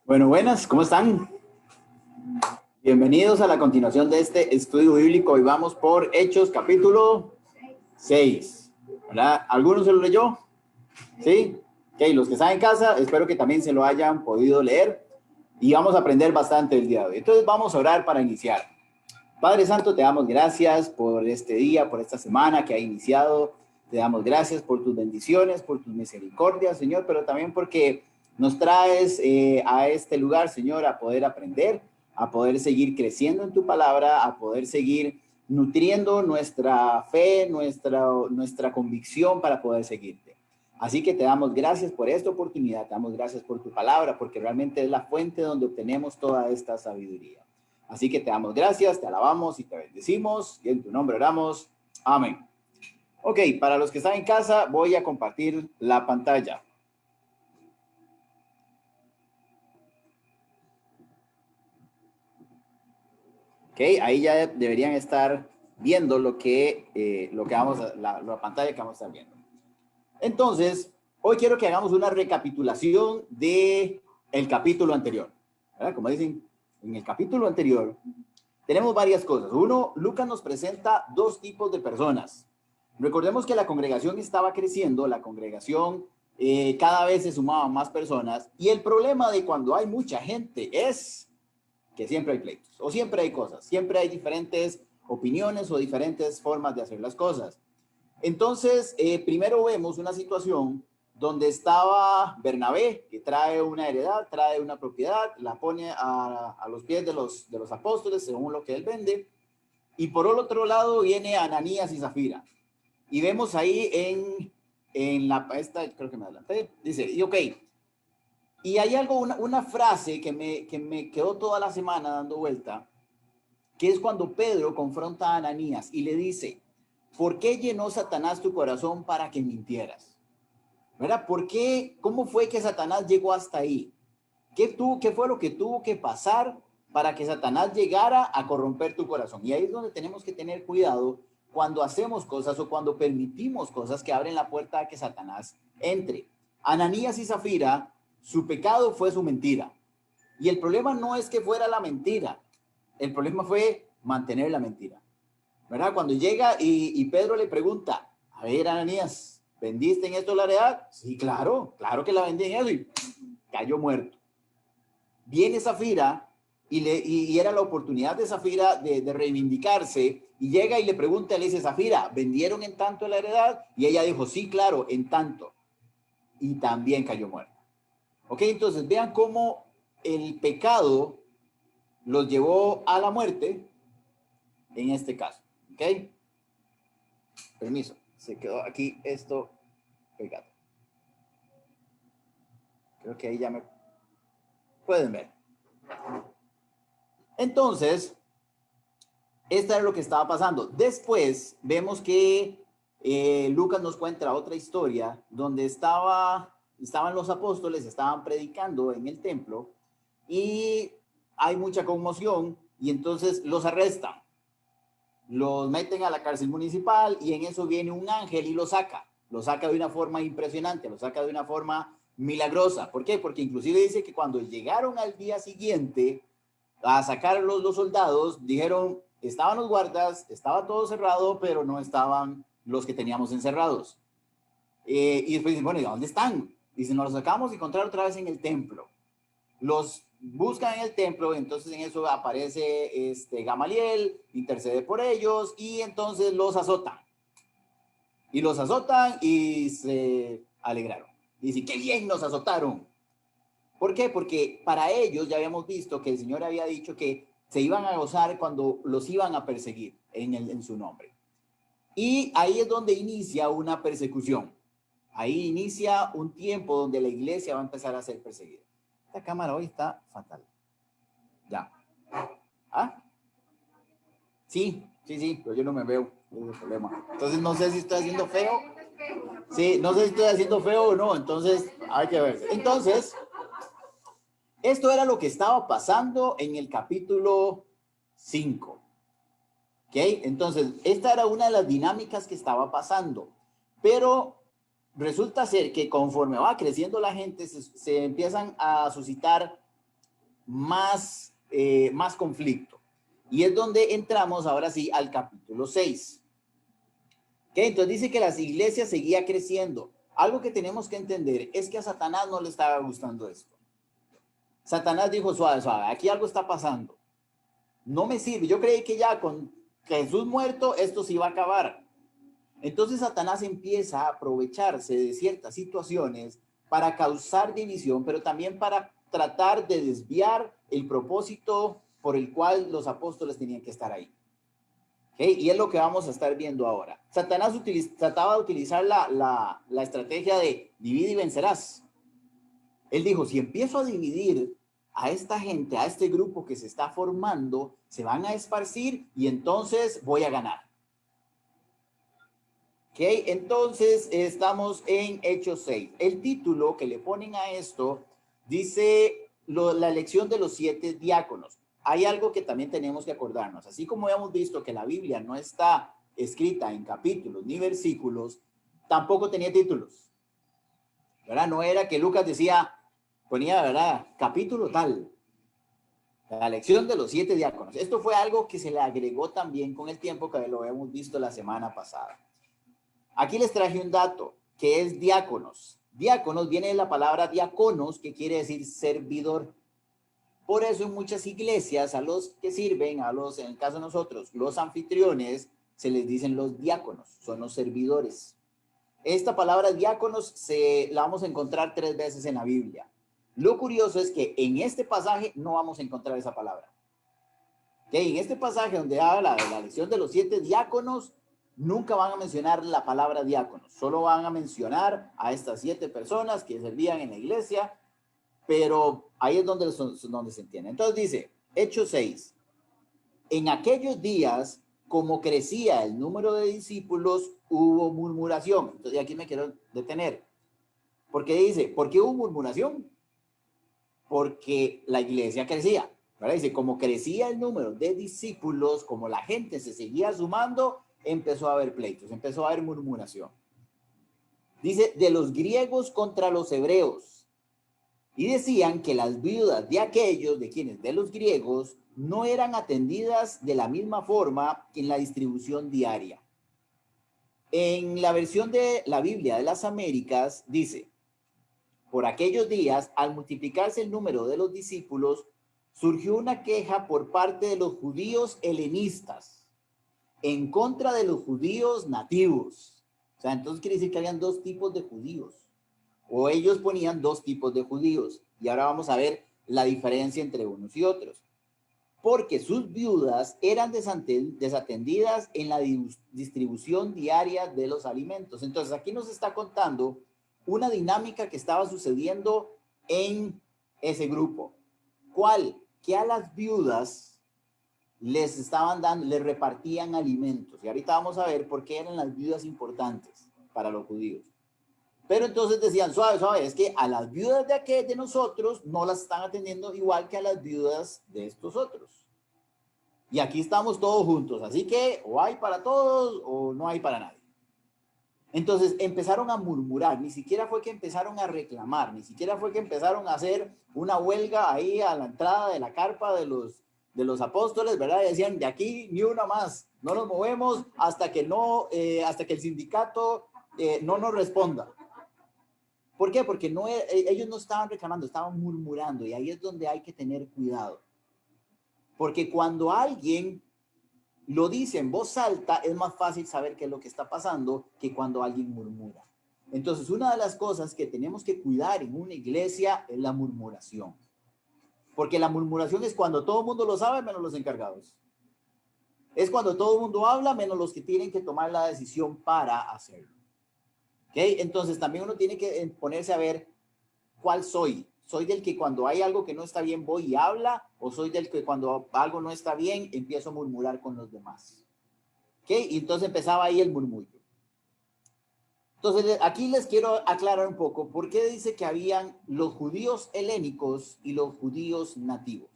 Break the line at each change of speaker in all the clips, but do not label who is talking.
Bueno, buenas, ¿cómo están? Bienvenidos a la continuación de este estudio bíblico. Hoy vamos por Hechos capítulo 6. ¿Verdad? ¿Alguno se lo leyó? ¿Sí? Ok, los que están en casa, espero que también se lo hayan podido leer y vamos a aprender bastante el día de hoy. Entonces vamos a orar para iniciar. Padre Santo, te damos gracias por este día, por esta semana que ha iniciado. Te damos gracias por tus bendiciones, por tus misericordias, Señor, pero también porque nos traes a este lugar, Señor, a poder aprender, a poder seguir creciendo en tu palabra, a poder seguir nutriendo nuestra fe, nuestra convicción para poder seguirte. Así que te damos gracias por esta oportunidad, te damos gracias por tu palabra, porque realmente es la fuente donde obtenemos toda esta sabiduría. Así que te damos gracias, te alabamos y te bendecimos. Y en tu nombre oramos. Amén. Ok, para los que están en casa, voy a compartir la pantalla. Ok, ahí ya deberían estar viendo lo que vamos a, la pantalla que vamos a estar viendo. Entonces, hoy quiero que hagamos una recapitulación de el capítulo anterior. ¿Verdad? Como dicen, en el capítulo anterior tenemos varias cosas. Uno, Lucas nos presenta dos tipos de personas. Recordemos que la congregación estaba creciendo, la congregación cada vez se sumaban más personas y el problema de cuando hay mucha gente es que siempre hay pleitos o siempre hay cosas, siempre hay diferentes opiniones o diferentes formas de hacer las cosas. Entonces, primero vemos una situación donde estaba Bernabé, que trae una heredad, trae una propiedad, la pone a los pies de los apóstoles según lo que él vende. Y por el otro lado viene Ananías y Zafira. Y vemos ahí esta, creo que me adelanté, dice, y ok, y hay algo, una frase que me quedó toda la semana dando vuelta, que es cuando Pedro confronta a Ananías y le dice, ¿por qué llenó Satanás tu corazón para que mintieras? ¿Verdad? ¿Por qué? ¿Cómo fue que Satanás llegó hasta ahí? ¿Qué fue lo que tuvo que pasar para que Satanás llegara a corromper tu corazón? Y ahí es donde tenemos que tener cuidado cuando hacemos cosas o cuando permitimos cosas que abren la puerta a que Satanás entre. Ananías y Zafira, su pecado fue su mentira. Y el problema no es que fuera la mentira, el problema fue mantener la mentira. ¿Verdad? Cuando llega y Pedro le pregunta, a ver, Ananías, ¿vendiste en esto la heredad? Sí, claro, claro que la vendí en eso y cayó muerto. Viene Zafira y era la oportunidad de Zafira de reivindicarse y llega y le pregunta, le dice, Zafira, ¿vendieron en tanto la heredad? Y ella dijo, sí, claro, en tanto. Y también cayó muerta. Ok, entonces vean cómo el pecado los llevó a la muerte en este caso. Ok, permiso, se quedó aquí esto pegado. Creo que ahí ya me pueden ver. Entonces, esto era lo que estaba pasando. Después vemos que Lucas nos cuenta otra historia donde estaban los apóstoles, estaban predicando en el templo y hay mucha conmoción y entonces los arrestan, los meten a la cárcel municipal y en eso viene un ángel y lo saca de una forma impresionante, lo saca de una forma milagrosa. ¿Por qué? Porque inclusive dice que cuando llegaron al día siguiente a sacar los soldados, dijeron, estaban los guardas, estaba todo cerrado, pero no estaban los que teníamos encerrados. Y después dicen, bueno, ¿y dónde están? Dicen, nos los acabamos de encontrar otra vez en el templo. Los buscan en el templo, entonces en eso aparece Gamaliel, intercede por ellos y entonces los azotan. Y los azotan y se alegraron. Dicen, qué bien nos azotaron. ¿Por qué? Porque para ellos ya habíamos visto que el Señor había dicho que se iban a gozar cuando los iban a perseguir en su nombre. Y ahí es donde inicia una persecución. Ahí inicia un tiempo donde la iglesia va a empezar a ser perseguida. Esta cámara hoy está fatal. Ya. ¿Ah? Sí, sí, sí, pero yo no me veo. Ese es el problema. Entonces no sé si estoy haciendo feo. Sí, no sé si estoy haciendo feo o no. Entonces hay que ver. Entonces, esto era lo que estaba pasando en el capítulo 5. ¿Ok? Entonces, esta era una de las dinámicas que estaba pasando. Pero resulta ser que conforme va creciendo la gente, se empiezan a suscitar más conflicto. Y es donde entramos ahora sí al capítulo 6. Entonces dice que las iglesias seguían creciendo. Algo que tenemos que entender es que a Satanás no le estaba gustando esto. Satanás dijo, suave, suave, aquí algo está pasando. No me sirve. Yo creí que ya con Jesús muerto esto se iba a acabar. Entonces Satanás empieza a aprovecharse de ciertas situaciones para causar división, pero también para tratar de desviar el propósito por el cual los apóstoles tenían que estar ahí. Y es lo que vamos a estar viendo ahora. Satanás trataba de utilizar la estrategia de divide y vencerás. Él dijo, si empiezo a dividir a esta gente, a este grupo que se está formando, se van a esparcir y entonces voy a ganar. Entonces estamos en Hechos 6. El título que le ponen a esto dice la elección de los 7 diáconos. Hay algo que también tenemos que acordarnos. Así como hemos visto que la Biblia no está escrita en capítulos ni versículos, tampoco tenía títulos. ¿Verdad? No era que Lucas ponía, ¿verdad? Capítulo tal. La elección de los 7 diáconos. Esto fue algo que se le agregó también con el tiempo, que lo hemos visto la semana pasada. Aquí les traje un dato, que es diáconos. Diáconos viene de la palabra diáconos, que quiere decir servidor. Por eso en muchas iglesias a los que sirven, en el caso de nosotros, los anfitriones, se les dicen los diáconos, son los servidores. Esta palabra diáconos la vamos a encontrar 3 veces en la Biblia. Lo curioso es que en este pasaje no vamos a encontrar esa palabra. En este pasaje donde habla de la elección de los 7 diáconos, nunca van a mencionar la palabra diáconos, solo van a mencionar a estas 7 personas que servían en la iglesia, pero ahí es donde se entiende. Entonces dice, Hechos 6, en aquellos días, como crecía el número de discípulos, hubo murmuración. Entonces aquí me quiero detener. Porque dice, ¿por qué hubo murmuración? Porque la iglesia crecía. ¿Verdad? Dice, como crecía el número de discípulos, como la gente se seguía sumando, empezó a haber pleitos, empezó a haber murmuración. Dice, de los griegos contra los hebreos. Y decían que las viudas de aquellos, de los griegos, no eran atendidas de la misma forma que en la distribución diaria. En la versión de la Biblia de las Américas dice, por aquellos días, al multiplicarse el número de los discípulos, surgió una queja por parte de los judíos helenistas en contra de los judíos nativos. O sea, entonces quiere decir que habían 2 tipos de judíos. O ellos ponían 2 tipos de judíos. Y ahora vamos a ver la diferencia entre unos y otros. Porque sus viudas eran desatendidas en la distribución diaria de los alimentos. Entonces aquí nos está contando una dinámica que estaba sucediendo en ese grupo. ¿Cuál? Que a las viudas les repartían alimentos. Y ahorita vamos a ver por qué eran las viudas importantes para los judíos. Pero entonces decían, suave, suave, es que a las viudas de nosotros no las están atendiendo igual que a las viudas de estos otros. Y aquí estamos todos juntos, así que o hay para todos o no hay para nadie. Entonces empezaron a murmurar, ni siquiera fue que empezaron a reclamar, ni siquiera fue que empezaron a hacer una huelga ahí a la entrada de la carpa de los apóstoles, ¿verdad? Y decían, de aquí ni una más, no nos movemos hasta que el sindicato no nos responda. ¿Por qué? Porque ellos no estaban reclamando, estaban murmurando, y ahí es donde hay que tener cuidado. Porque cuando alguien lo dice en voz alta, es más fácil saber qué es lo que está pasando que cuando alguien murmura. Entonces, una de las cosas que tenemos que cuidar en una iglesia es la murmuración. Porque la murmuración es cuando todo el mundo lo sabe, menos los encargados. Es cuando todo el mundo habla, menos los que tienen que tomar la decisión para hacerlo. Entonces, también uno tiene que ponerse a ver cuál soy. ¿Soy del que cuando hay algo que no está bien voy y habla? ¿O soy del que cuando algo no está bien empiezo a murmurar con los demás? Y entonces empezaba ahí el murmullo. Entonces aquí les quiero aclarar un poco por qué dice que habían los judíos helénicos y los judíos nativos.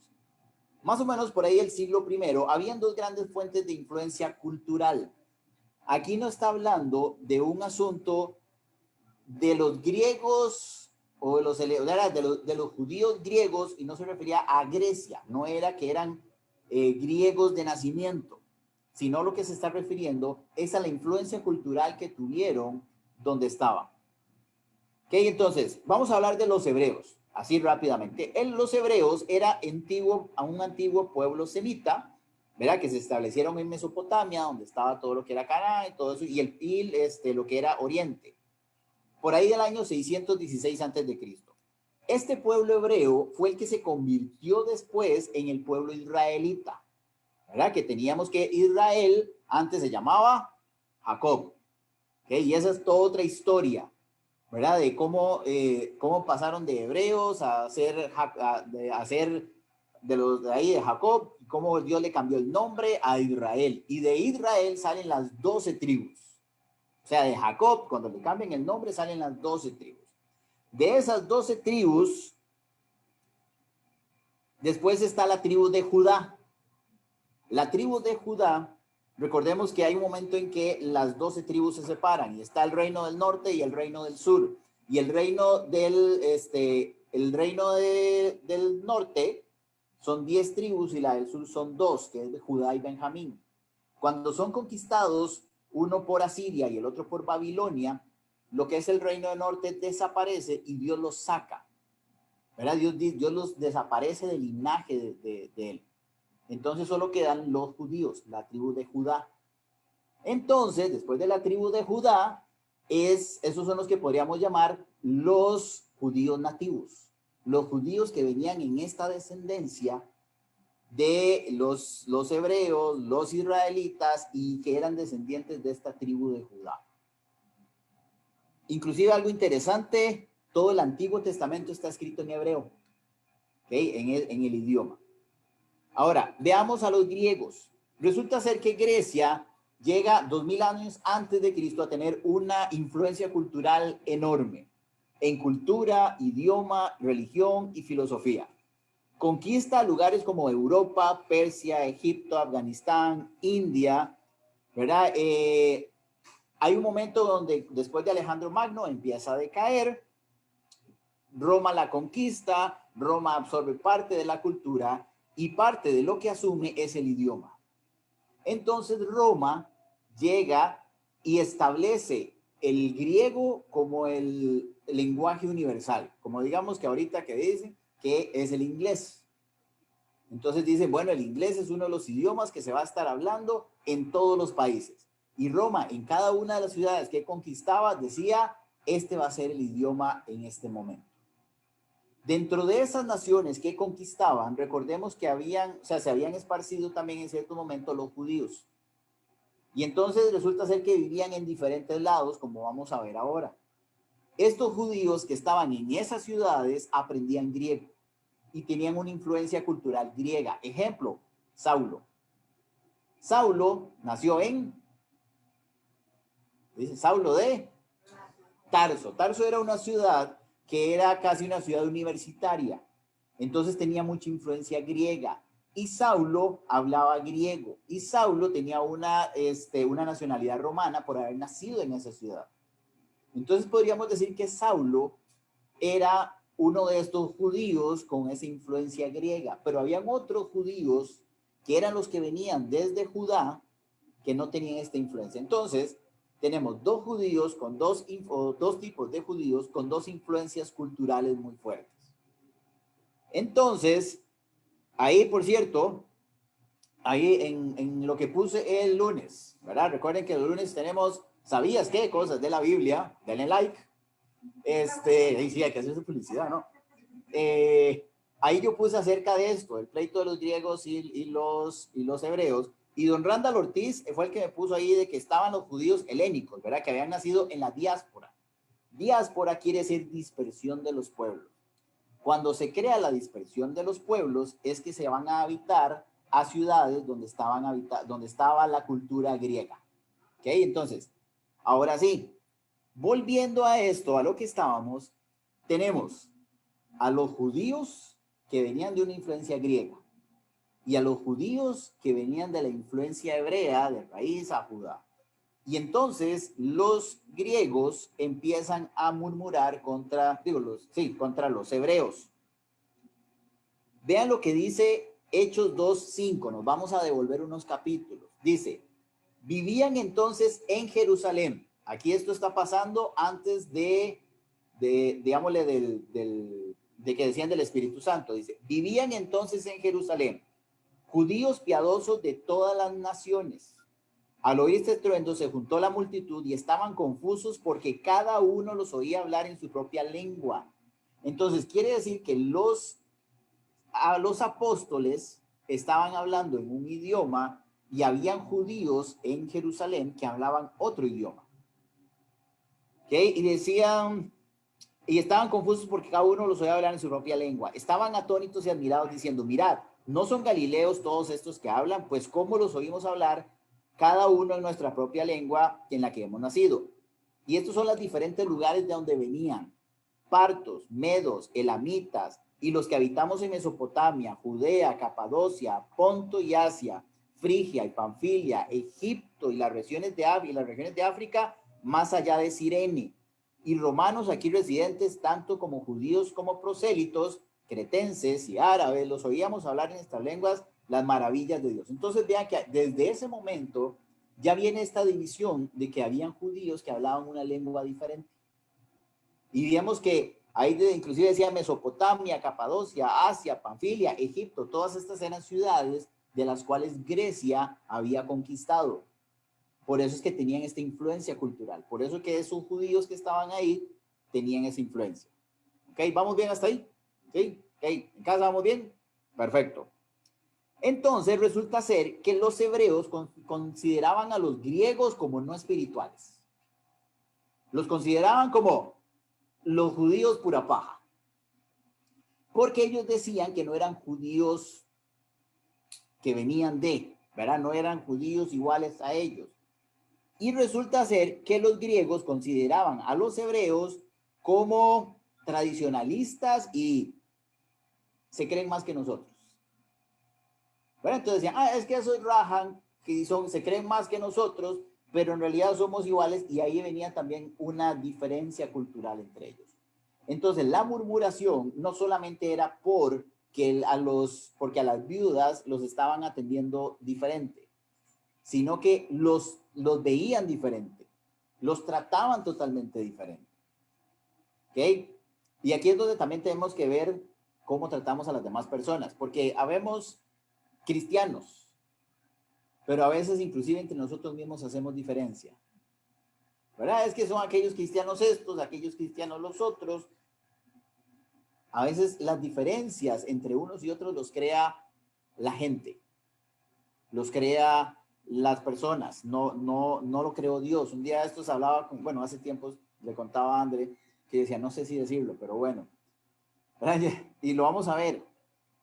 Más o menos por ahí el siglo I habían 2 grandes fuentes de influencia cultural. Aquí no está hablando de un asunto de los griegos o era de los judíos griegos, y no se refería a Grecia, no era que eran griegos de nacimiento, sino lo que se está refiriendo es a la influencia cultural que tuvieron donde estaban. Ok, entonces, vamos a hablar de los hebreos, así rápidamente. Los hebreos era un antiguo pueblo semita, ¿verdad? Que se establecieron en Mesopotamia, donde estaba todo lo que era Canaán y todo eso, y lo que era Oriente, por ahí del año 616 antes de Cristo. Este pueblo hebreo fue el que se convirtió después en el pueblo israelita, ¿verdad? Que teníamos que Israel antes se llamaba Jacob, ¿okay? Y esa es toda otra historia, ¿verdad? De cómo pasaron de hebreos a ser de los de ahí de Jacob, y cómo Dios le cambió el nombre a Israel. Y de Israel salen las 12 tribus. O sea, de Jacob, cuando le cambian el nombre, salen las 12 tribus. De esas 12 tribus, después está la tribu de Judá. La tribu de Judá, recordemos que hay un momento en que las 12 tribus se separan, y está el reino del norte y el reino del sur. Y el reino del norte son 10 tribus y la del sur son 2, que es de Judá y Benjamín. Cuando son conquistados, uno por Asiria y el otro por Babilonia, lo que es el reino del norte desaparece y Dios los saca, ¿verdad? Dios los desaparece del linaje de él. Entonces solo quedan los judíos, la tribu de Judá. Entonces, después de la tribu de Judá, esos son los que podríamos llamar los judíos nativos. Los judíos que venían en esta descendencia de los hebreos, los israelitas, y que eran descendientes de esta tribu de Judá. Inclusive algo interesante, todo el Antiguo Testamento está escrito en hebreo, ¿okay? En el idioma. Ahora, veamos a los griegos. Resulta ser que Grecia llega 2000 años antes de Cristo a tener una influencia cultural enorme en cultura, idioma, religión y filosofía. Conquista lugares como Europa, Persia, Egipto, Afganistán, India, ¿verdad? Hay un momento donde después de Alejandro Magno empieza a decaer, Roma la conquista, Roma absorbe parte de la cultura y parte de lo que asume es el idioma. Entonces Roma llega y establece el griego como el lenguaje universal, como digamos que ahorita que dicen que es el inglés. Entonces dicen, bueno, el inglés es uno de los idiomas que se va a estar hablando en todos los países. Y Roma, en cada una de las ciudades que conquistaba, decía, este va a ser el idioma en este momento. Dentro de esas naciones que conquistaban, recordemos que se habían esparcido también en cierto momento los judíos. Y entonces resulta ser que vivían en diferentes lados, como vamos a ver ahora. Estos judíos que estaban en esas ciudades aprendían griego y tenían una influencia cultural griega. Ejemplo, Saulo. Saulo nació dice Saulo de Tarso. Tarso era una ciudad que era casi una ciudad universitaria. Entonces tenía mucha influencia griega. Y Saulo hablaba griego. Y Saulo tenía una nacionalidad romana por haber nacido en esa ciudad. Entonces podríamos decir que Saulo era uno de estos judíos con esa influencia griega. Pero habían otros judíos que eran los que venían desde Judá que no tenían esta influencia. Entonces, tenemos dos tipos de judíos con dos influencias culturales muy fuertes. Entonces, ahí, por cierto, ahí en lo que puse el lunes, ¿verdad? Recuerden que el lunes tenemos, ¿sabías qué? Cosas de la Biblia. Denle like. Ahí sí hay que hacer su publicidad, ¿no? Ahí yo puse acerca de esto, el pleito de los griegos y los hebreos. Y don Randall Ortiz fue el que me puso ahí de que estaban los judíos helénicos, ¿verdad? Que habían nacido en la diáspora. Diáspora quiere decir dispersión de los pueblos. Cuando se crea la dispersión de los pueblos es que se van a habitar a ciudades donde estaba la cultura griega. ¿Ok? Entonces, ahora sí, volviendo a esto, a lo que estábamos, tenemos a los judíos que venían de una influencia griega y a los judíos que venían de la influencia hebrea, de raíz a Judá. Y entonces los griegos empiezan a murmurar contra los hebreos. Vean lo que dice Hechos 2:5. Nos vamos a devolver unos capítulos. Dice, vivían entonces en Jerusalén. Aquí esto está pasando antes digámosle, de que decían del Espíritu Santo. Dice, vivían entonces en Jerusalén judíos piadosos de todas las naciones. Al oír este estruendo se juntó la multitud y estaban confusos porque cada uno los oía hablar en su propia lengua. Entonces quiere decir que los apóstoles estaban hablando en un idioma y habían judíos en Jerusalén que hablaban otro idioma. ¿Okay? Y estaban confusos porque cada uno los oía hablar en su propia lengua. Estaban atónitos y admirados diciendo, mirad, ¿no son galileos todos estos que hablan? Pues ¿cómo los oímos hablar cada uno en nuestra propia lengua en la que hemos nacido? Y estos son los diferentes lugares de donde venían: partos, medos, elamitas, y los que habitamos en Mesopotamia, Judea, Capadocia, Ponto y Asia, Frigia y Panfilia, Egipto y las regiones de África, más allá de Cirene, y romanos aquí residentes, tanto como judíos como prosélitos, cretenses y árabes, los oíamos hablar en estas lenguas las maravillas de Dios. Entonces vean que desde ese momento ya viene esta división de que habían judíos que hablaban una lengua diferente. Y digamos que ahí inclusive decía Mesopotamia, Capadocia, Asia, Panfilia, Egipto, todas estas eran ciudades de las cuales Grecia había conquistado. Por eso es que tenían esta influencia cultural. Por eso que esos judíos que estaban ahí tenían esa influencia. ¿Ok? ¿Vamos bien hasta ahí? ¿Sí? ¿Ok? ¿En casa vamos bien? Perfecto. Entonces resulta ser que los hebreos consideraban a los griegos como no espirituales. Los consideraban como los judíos pura paja. Porque ellos decían que no eran judíos que venían ¿verdad? No eran judíos iguales a ellos. Y resulta ser que los griegos consideraban a los hebreos como tradicionalistas y se creen más que nosotros. Bueno, entonces decían, es que esos rajan, que se creen más que nosotros, pero en realidad somos iguales, y ahí venía también una diferencia cultural entre ellos. Entonces la murmuración no solamente era porque a las viudas los estaban atendiendo diferente, sino que los veían diferente, los trataban totalmente diferente. ¿Ok? Y aquí es donde también tenemos que ver cómo tratamos a las demás personas, porque habemos cristianos, pero a veces inclusive entre nosotros mismos hacemos diferencia. ¿Verdad? Es que son aquellos cristianos estos, aquellos cristianos los otros. A veces las diferencias entre unos y otros los crea la gente, los crea las personas, no lo creó Dios. Un día de estos hablaba hace tiempos le contaba a André que decía, no sé si decirlo, pero bueno, y lo vamos a ver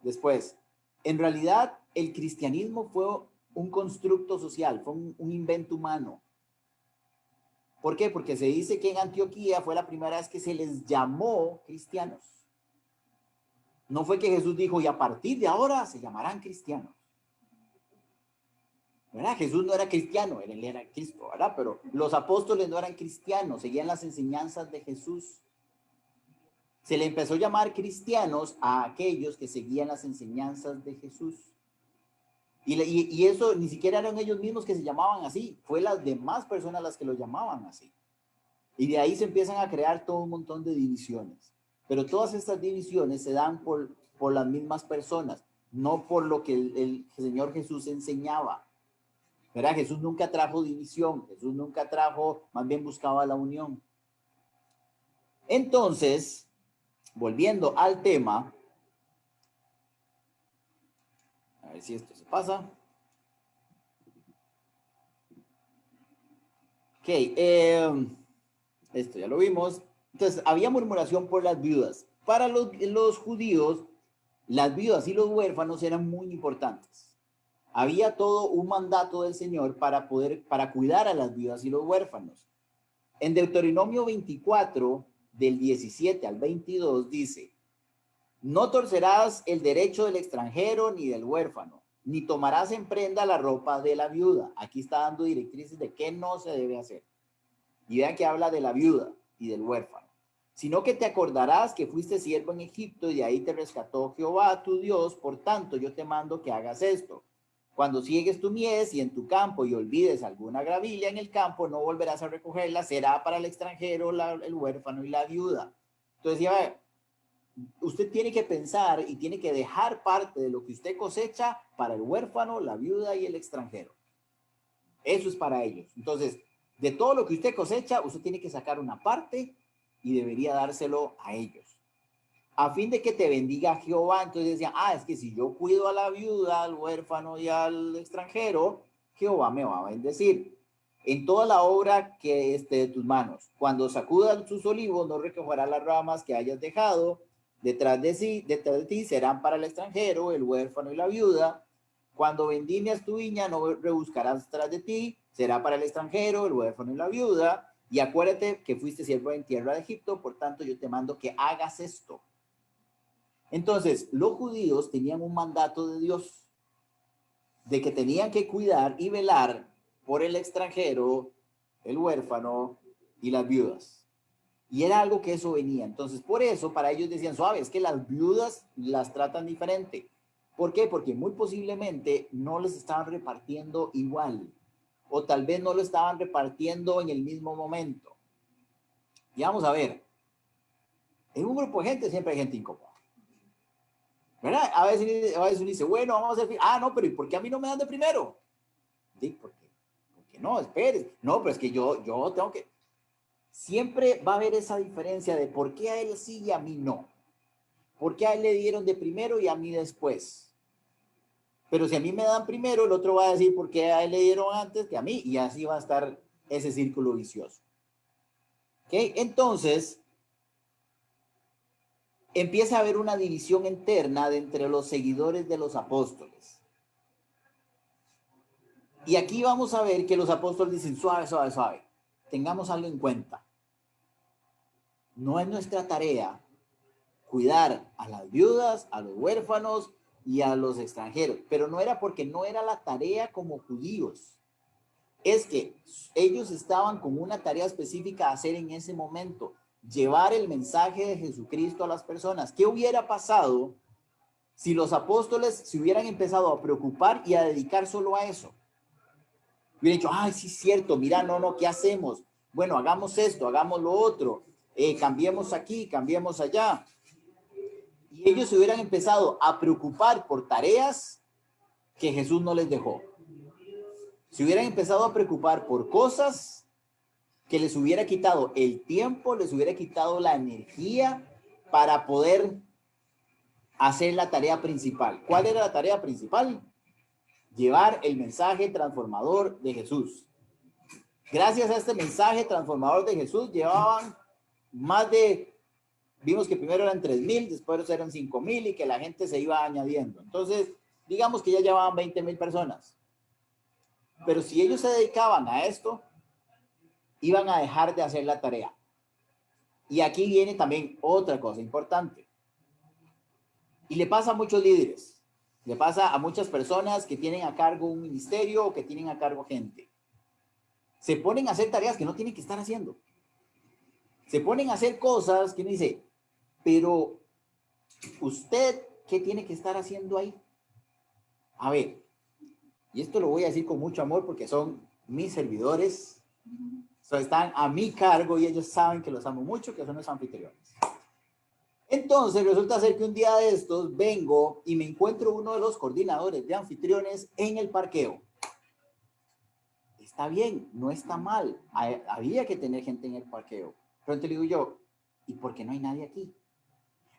después. En realidad, el cristianismo fue un constructo social, fue un invento humano. ¿Por qué? Porque se dice que en Antioquía fue la primera vez que se les llamó cristianos. No fue que Jesús dijo, y a partir de ahora se llamarán cristianos. ¿Verdad? Jesús no era cristiano, él era Cristo, ¿verdad? Pero los apóstoles no eran cristianos, seguían las enseñanzas de Jesús. Se le empezó a llamar cristianos a aquellos que seguían las enseñanzas de Jesús. Y eso ni siquiera eran ellos mismos que se llamaban así, fue las demás personas las que lo llamaban así. Y de ahí se empiezan a crear todo un montón de divisiones. Pero todas estas divisiones se dan por las mismas personas, no por lo que el Señor Jesús enseñaba. ¿Verdad? Jesús nunca trajo división, Jesús nunca más bien buscaba la unión. Entonces, volviendo al tema, a ver si esto se pasa. Ok, esto ya lo vimos. Entonces, había murmuración por las viudas. Para los judíos, las viudas y los huérfanos eran muy importantes. Había todo un mandato del Señor para cuidar a las viudas y los huérfanos. En Deuteronomio 24, del 17 al 22, dice, no torcerás el derecho del extranjero ni del huérfano, ni tomarás en prenda la ropa de la viuda. Aquí está dando directrices de qué no se debe hacer. Y vean que habla de la viuda y del huérfano. Sino que te acordarás que fuiste siervo en Egipto y de ahí te rescató Jehová tu Dios. Por tanto, yo te mando que hagas esto. Cuando siegues tu mies y en tu campo y olvides alguna gravilla en el campo, no volverás a recogerla. Será para el extranjero, el huérfano y la viuda. Entonces, ya usted tiene que pensar y tiene que dejar parte de lo que usted cosecha para el huérfano, la viuda y el extranjero. Eso es para ellos. Entonces, de todo lo que usted cosecha, usted tiene que sacar una parte y debería dárselo a ellos. A fin de que te bendiga Jehová. Entonces decían, es que si yo cuido a la viuda, al huérfano y al extranjero, Jehová me va a bendecir en toda la obra que esté de tus manos. Cuando sacudan sus olivos, no recogerá las ramas que hayas dejado. Detrás de ti serán para el extranjero, el huérfano y la viuda. Cuando vendimias tu viña, no rebuscarás tras de ti. Será para el extranjero, el huérfano y la viuda. Y acuérdate que fuiste siervo en tierra de Egipto, por tanto yo te mando que hagas esto. Entonces, los judíos tenían un mandato de Dios de que tenían que cuidar y velar por el extranjero, el huérfano y las viudas. Y era algo que eso venía. Entonces, por eso, para ellos decían, suave, es que las viudas las tratan diferente. ¿Por qué? Porque muy posiblemente no les estaban repartiendo igual. O tal vez no lo estaban repartiendo en el mismo momento. Y vamos a ver. En un grupo de gente siempre hay gente incómoda. ¿Verdad? A veces uno dice, bueno, vamos a hacer... no, pero ¿y por qué a mí no me dan de primero? Sí, ¿por qué? Porque no, espere. No, pero es que yo tengo que... Siempre va a haber esa diferencia de por qué a él sí y a mí no. ¿Por qué a él le dieron de primero y a mí después? Pero si a mí me dan primero, el otro va a decir por qué a él le dieron antes que a mí. Y así va a estar ese círculo vicioso. ¿Ok? Entonces, empieza a haber una división interna de entre los seguidores de los apóstoles. Y aquí vamos a ver que los apóstoles dicen, suave, suave, suave. Tengamos algo en cuenta. No es nuestra tarea cuidar a las viudas, a los huérfanos y a los extranjeros. Pero no era porque no era la tarea como judíos. Es que ellos estaban con una tarea específica a hacer en ese momento. Llevar el mensaje de Jesucristo a las personas. ¿Qué hubiera pasado si los apóstoles se hubieran empezado a preocupar y a dedicar solo a eso? Hubieran dicho, sí es cierto, mira, no, ¿qué hacemos? Bueno, hagamos esto, hagamos lo otro, cambiemos aquí, cambiemos allá. Y ellos se hubieran empezado a preocupar por tareas que Jesús no les dejó. Se hubieran empezado a preocupar por cosas que les hubiera quitado el tiempo, les hubiera quitado la energía para poder hacer la tarea principal. ¿Cuál era la tarea principal? Llevar el mensaje transformador de Jesús. Gracias a este mensaje transformador de Jesús, llevaban más de, vimos que primero eran 3,000, después eran 5,000 y que la gente se iba añadiendo. Entonces, digamos que ya llevaban 20,000 personas. Pero si ellos se dedicaban a esto, iban a dejar de hacer la tarea. Y aquí viene también otra cosa importante. Y le pasa a muchos líderes, le pasa a muchas personas que tienen a cargo un ministerio o que tienen a cargo gente. Se ponen a hacer tareas que no tienen que estar haciendo. Se ponen a hacer cosas que uno dice, pero usted, ¿qué tiene que estar haciendo ahí? A ver, y esto lo voy a decir con mucho amor porque son mis servidores, están a mi cargo y ellos saben que los amo mucho, que son los anfitriones. Entonces resulta ser que un día de estos vengo y me encuentro uno de los coordinadores de anfitriones en el parqueo. Está bien, no está mal. Había que tener gente en el parqueo. Pero entonces le digo yo, ¿y por qué no hay nadie aquí?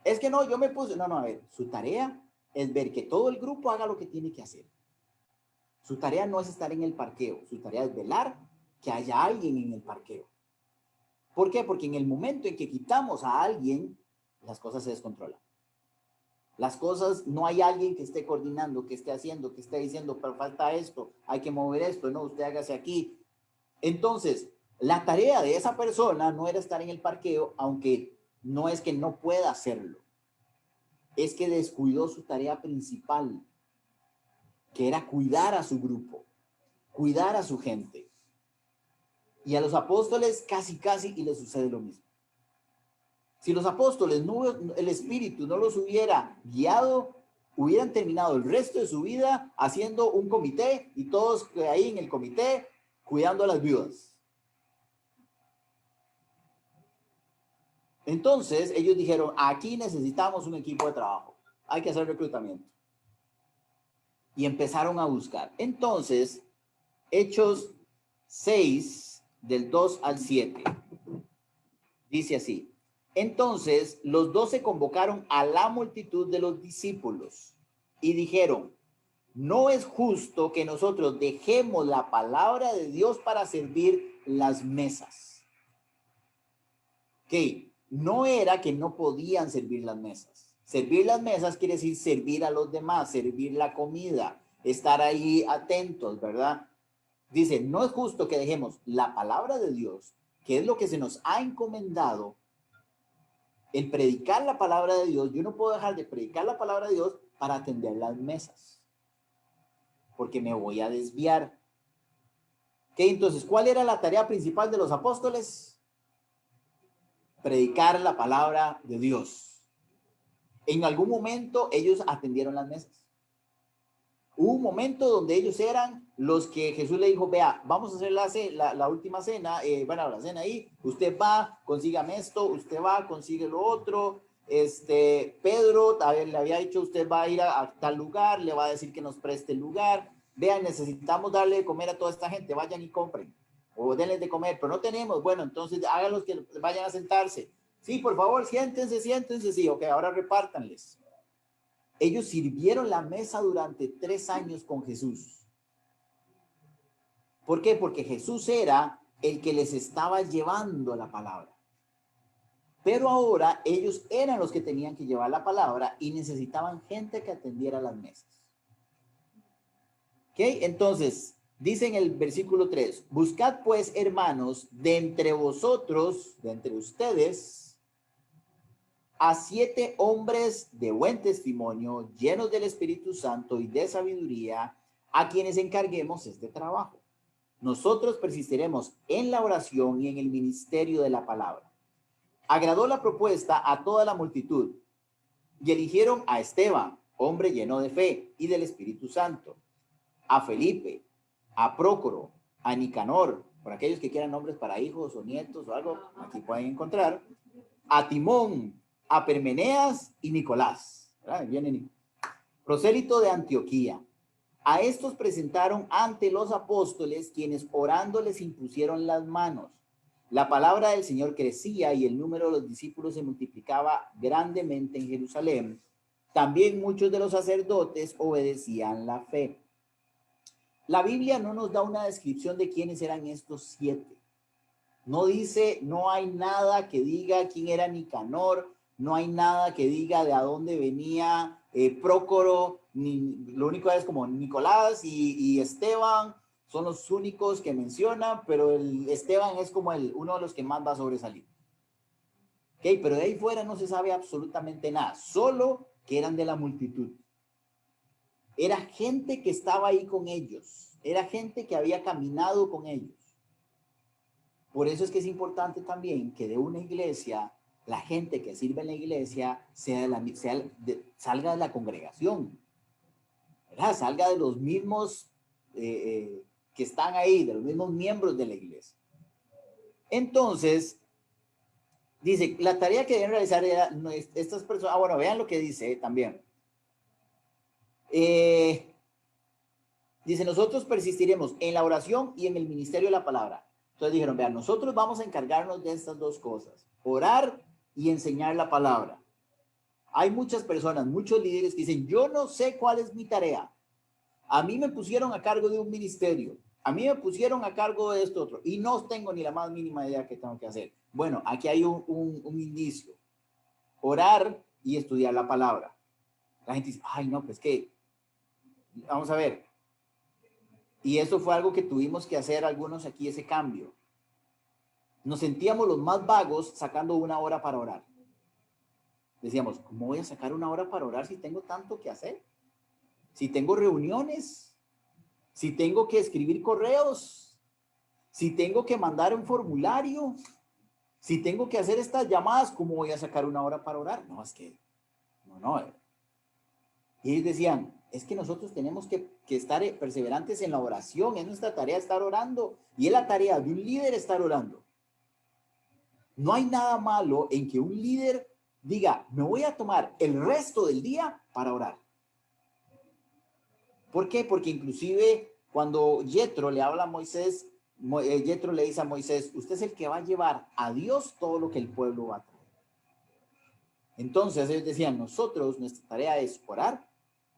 Es que no, yo me puse... No, a ver, su tarea es ver que todo el grupo haga lo que tiene que hacer. Su tarea no es estar en el parqueo. Su tarea es velar que haya alguien en el parqueo. ¿Por qué? Porque en el momento en que quitamos a alguien, las cosas se descontrolan. Las cosas, no hay alguien que esté coordinando, que esté haciendo, que esté diciendo, pero falta esto, hay que mover esto, no, usted hágase aquí. Entonces, la tarea de esa persona no era estar en el parqueo, aunque no es que no pueda hacerlo. Es que descuidó su tarea principal. que era cuidar a su grupo, cuidar a su gente. Y a los apóstoles casi y les sucede lo mismo. Si los apóstoles, el Espíritu no los hubiera guiado, hubieran terminado el resto de su vida haciendo un comité y todos ahí en el comité cuidando a las viudas. Entonces ellos dijeron, aquí necesitamos un equipo de trabajo, hay que hacer reclutamiento. Y empezaron a buscar. Entonces, Hechos 6, del 2 al 7, dice así. Entonces los 12 convocaron a la multitud de los discípulos y dijeron, no es justo que nosotros dejemos la palabra de Dios para servir las mesas. Que no era que no podían servir las mesas. Servir las mesas quiere decir servir a los demás, servir la comida, estar ahí atentos, ¿verdad? Dice, no es justo que dejemos la palabra de Dios, que es lo que se nos ha encomendado, el predicar la palabra de Dios. Yo no puedo dejar de predicar la palabra de Dios para atender las mesas, porque me voy a desviar. ¿Qué? Entonces, ¿cuál era la tarea principal de los apóstoles? Predicar la palabra de Dios. En algún momento ellos atendieron las mesas. Hubo un momento donde ellos eran los que Jesús le dijo, vea, vamos a hacer la última cena, bueno, la cena ahí, usted va, consígame esto, usted va, consigue lo otro. Pedro le había dicho, usted va a ir a tal lugar, le va a decir que nos preste el lugar. Vean, necesitamos darle de comer a toda esta gente, vayan y compren, o denles de comer, pero no tenemos. Bueno, entonces háganlos que vayan a sentarse. Sí, por favor, siéntense, sí, ok, ahora repártanles. Ellos sirvieron la mesa durante 3 años con Jesús. ¿Por qué? Porque Jesús era el que les estaba llevando la palabra. Pero ahora ellos eran los que tenían que llevar la palabra y necesitaban gente que atendiera las mesas. ¿Ok? Entonces, dice en el versículo 3, buscad pues, hermanos, de entre vosotros, de entre ustedes, a 7 hombres de buen testimonio, llenos del Espíritu Santo y de sabiduría, a quienes encarguemos este trabajo. Nosotros persistiremos en la oración y en el ministerio de la palabra. Agradó la propuesta a toda la multitud y eligieron a Esteban, hombre lleno de fe y del Espíritu Santo, a Felipe, a Prócoro, a Nicanor, por aquellos que quieran nombres para hijos o nietos o algo, aquí pueden encontrar, a Timón, a Permeneas y Nicolás, prosélito de Antioquía. A estos presentaron ante los apóstoles, quienes orando les impusieron las manos. La palabra del Señor crecía y el número de los discípulos se multiplicaba grandemente en Jerusalén. También muchos de los sacerdotes obedecían la fe. La Biblia no nos da una descripción de quiénes eran estos 7. No dice, no hay nada que diga quién era Nicanor, no hay nada que diga de a dónde venía Prócoro, lo único es como Nicolás y Esteban son los únicos que menciona, pero Esteban es como uno de los que más va a sobresalir. ¿Ok? Pero de ahí fuera no se sabe absolutamente nada, solo que eran de la multitud. Era gente que estaba ahí con ellos, era gente que había caminado con ellos. Por eso es que es importante también que de una iglesia, la gente que sirve en la iglesia salga de la congregación, ¿verdad? Salga de los mismos que están ahí, de los mismos miembros de la iglesia. Entonces, dice, la tarea que deben realizar era, estas personas, bueno, vean lo que dice también. Dice, nosotros persistiremos en la oración y en el ministerio de la palabra. Entonces dijeron, vean, nosotros vamos a encargarnos de estas dos cosas, orar y enseñar la palabra. Hay muchas personas, muchos líderes que dicen, yo no sé cuál es mi tarea. A mí me pusieron a cargo de un ministerio, a mí me pusieron a cargo de esto otro, y no tengo ni la más mínima idea qué tengo que hacer. Bueno, aquí hay un indicio. Orar y estudiar la palabra. La gente dice, ay no, pues que, vamos a ver. Y eso fue algo que tuvimos que hacer algunos aquí, ese cambio. Nos sentíamos los más vagos sacando 1 hora para orar. Decíamos, ¿cómo voy a sacar 1 hora para orar si tengo tanto que hacer? si tengo reuniones, si tengo que escribir correos, si tengo que mandar un formulario, si tengo que hacer estas llamadas, ¿cómo voy a sacar una hora para orar? No, es que, no. Y ellos decían, es que nosotros tenemos que estar perseverantes en la oración, es nuestra tarea estar orando, y es la tarea de un líder estar orando. No hay nada malo en que un líder diga, me voy a tomar el resto del día para orar. ¿Por qué? Porque inclusive cuando Yetro le habla a Moisés, Yetro le dice a Moisés, usted es el que va a llevar a Dios todo lo que el pueblo va a traer. Entonces ellos decían, nosotros, nuestra tarea es orar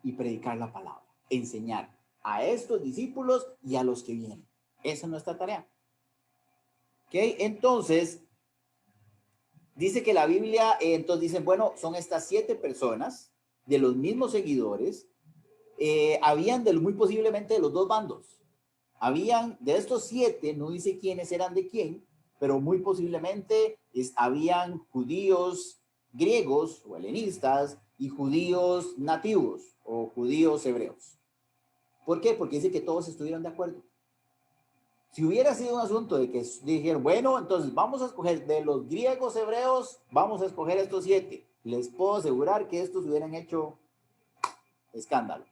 y predicar la palabra, enseñar a estos discípulos y a los que vienen. Esa es nuestra tarea. ¿Ok? Entonces, dice que la Biblia, entonces dicen, bueno, son estas 7 personas de los mismos seguidores, habían muy posiblemente de los 2 bandos. Habían de estos 7, no dice quiénes eran de quién, pero muy posiblemente habían judíos griegos o helenistas y judíos nativos o judíos hebreos. ¿Por qué? Porque dice que todos estuvieron de acuerdo. Si hubiera sido un asunto de que dijeron, bueno, entonces vamos a escoger de los griegos hebreos, vamos a escoger estos 7. Les puedo asegurar que estos hubieran hecho escándalo.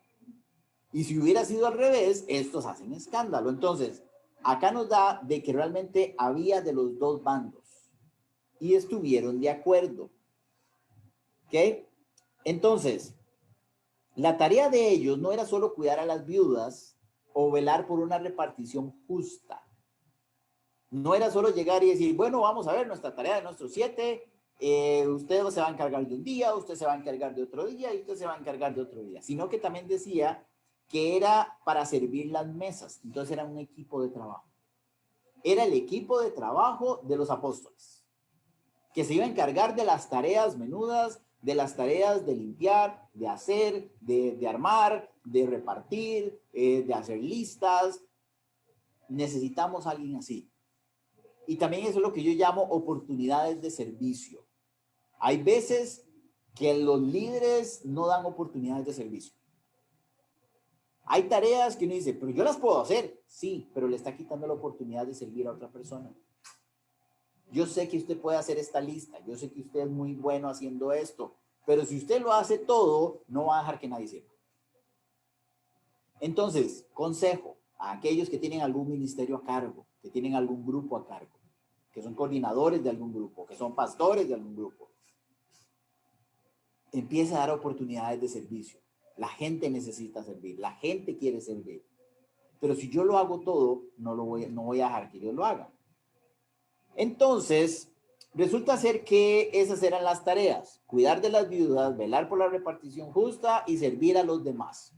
Y si hubiera sido al revés, estos hacen escándalo. Entonces, acá nos da de que realmente había de los 2 bandos y estuvieron de acuerdo. ¿Ok? Entonces, la tarea de ellos no era solo cuidar a las viudas o velar por una repartición justa. No era solo llegar y decir, bueno, vamos a ver nuestra tarea de nuestros 7, usted se va a encargar de un día, usted se va a encargar de otro día y usted se va a encargar de otro día. Sino que también decía que era para servir las mesas. Entonces era un equipo de trabajo. Era el equipo de trabajo de los apóstoles, que se iba a encargar de las tareas menudas, de las tareas de limpiar, de hacer, de armar, de repartir, de hacer listas. Necesitamos a alguien así. Y también eso es lo que yo llamo oportunidades de servicio. Hay veces que los líderes no dan oportunidades de servicio. Hay tareas que uno dice, pero yo las puedo hacer. Sí, pero le está quitando la oportunidad de servir a otra persona. Yo sé que usted puede hacer esta lista, yo sé que usted es muy bueno haciendo esto, pero si usted lo hace todo, no va a dejar que nadie sepa. Entonces, consejo a aquellos que tienen algún ministerio a cargo, que tienen algún grupo a cargo, que son coordinadores de algún grupo, que son pastores de algún grupo. Empieza a dar oportunidades de servicio. La gente necesita servir, la gente quiere servir. Pero si yo lo hago todo, no voy a dejar que ellos lo hagan. Entonces, resulta ser que esas eran las tareas: cuidar de las viudas, velar por la repartición justa y servir a los demás.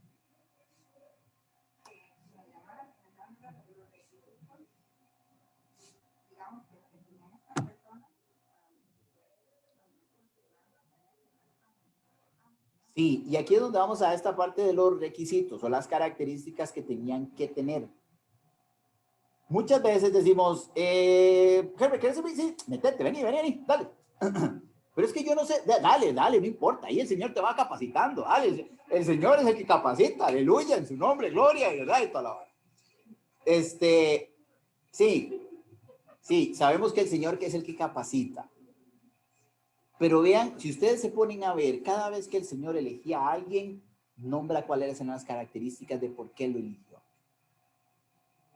Sí, y aquí es donde vamos a esta parte de los requisitos o las características que tenían que tener. Muchas veces decimos, jefe, ¿quieres servir? Sí, metete, vení, dale. Pero es que yo no sé, dale, no importa, ahí el Señor te va capacitando, dale, el Señor es el que capacita, aleluya, en su nombre, gloria, y verdad, y toda la hora. Sí, sabemos que el Señor que es el que capacita. Pero vean, si ustedes se ponen a ver, cada vez que el Señor elegía a alguien, nombra cuáles eran las características de por qué lo eligió.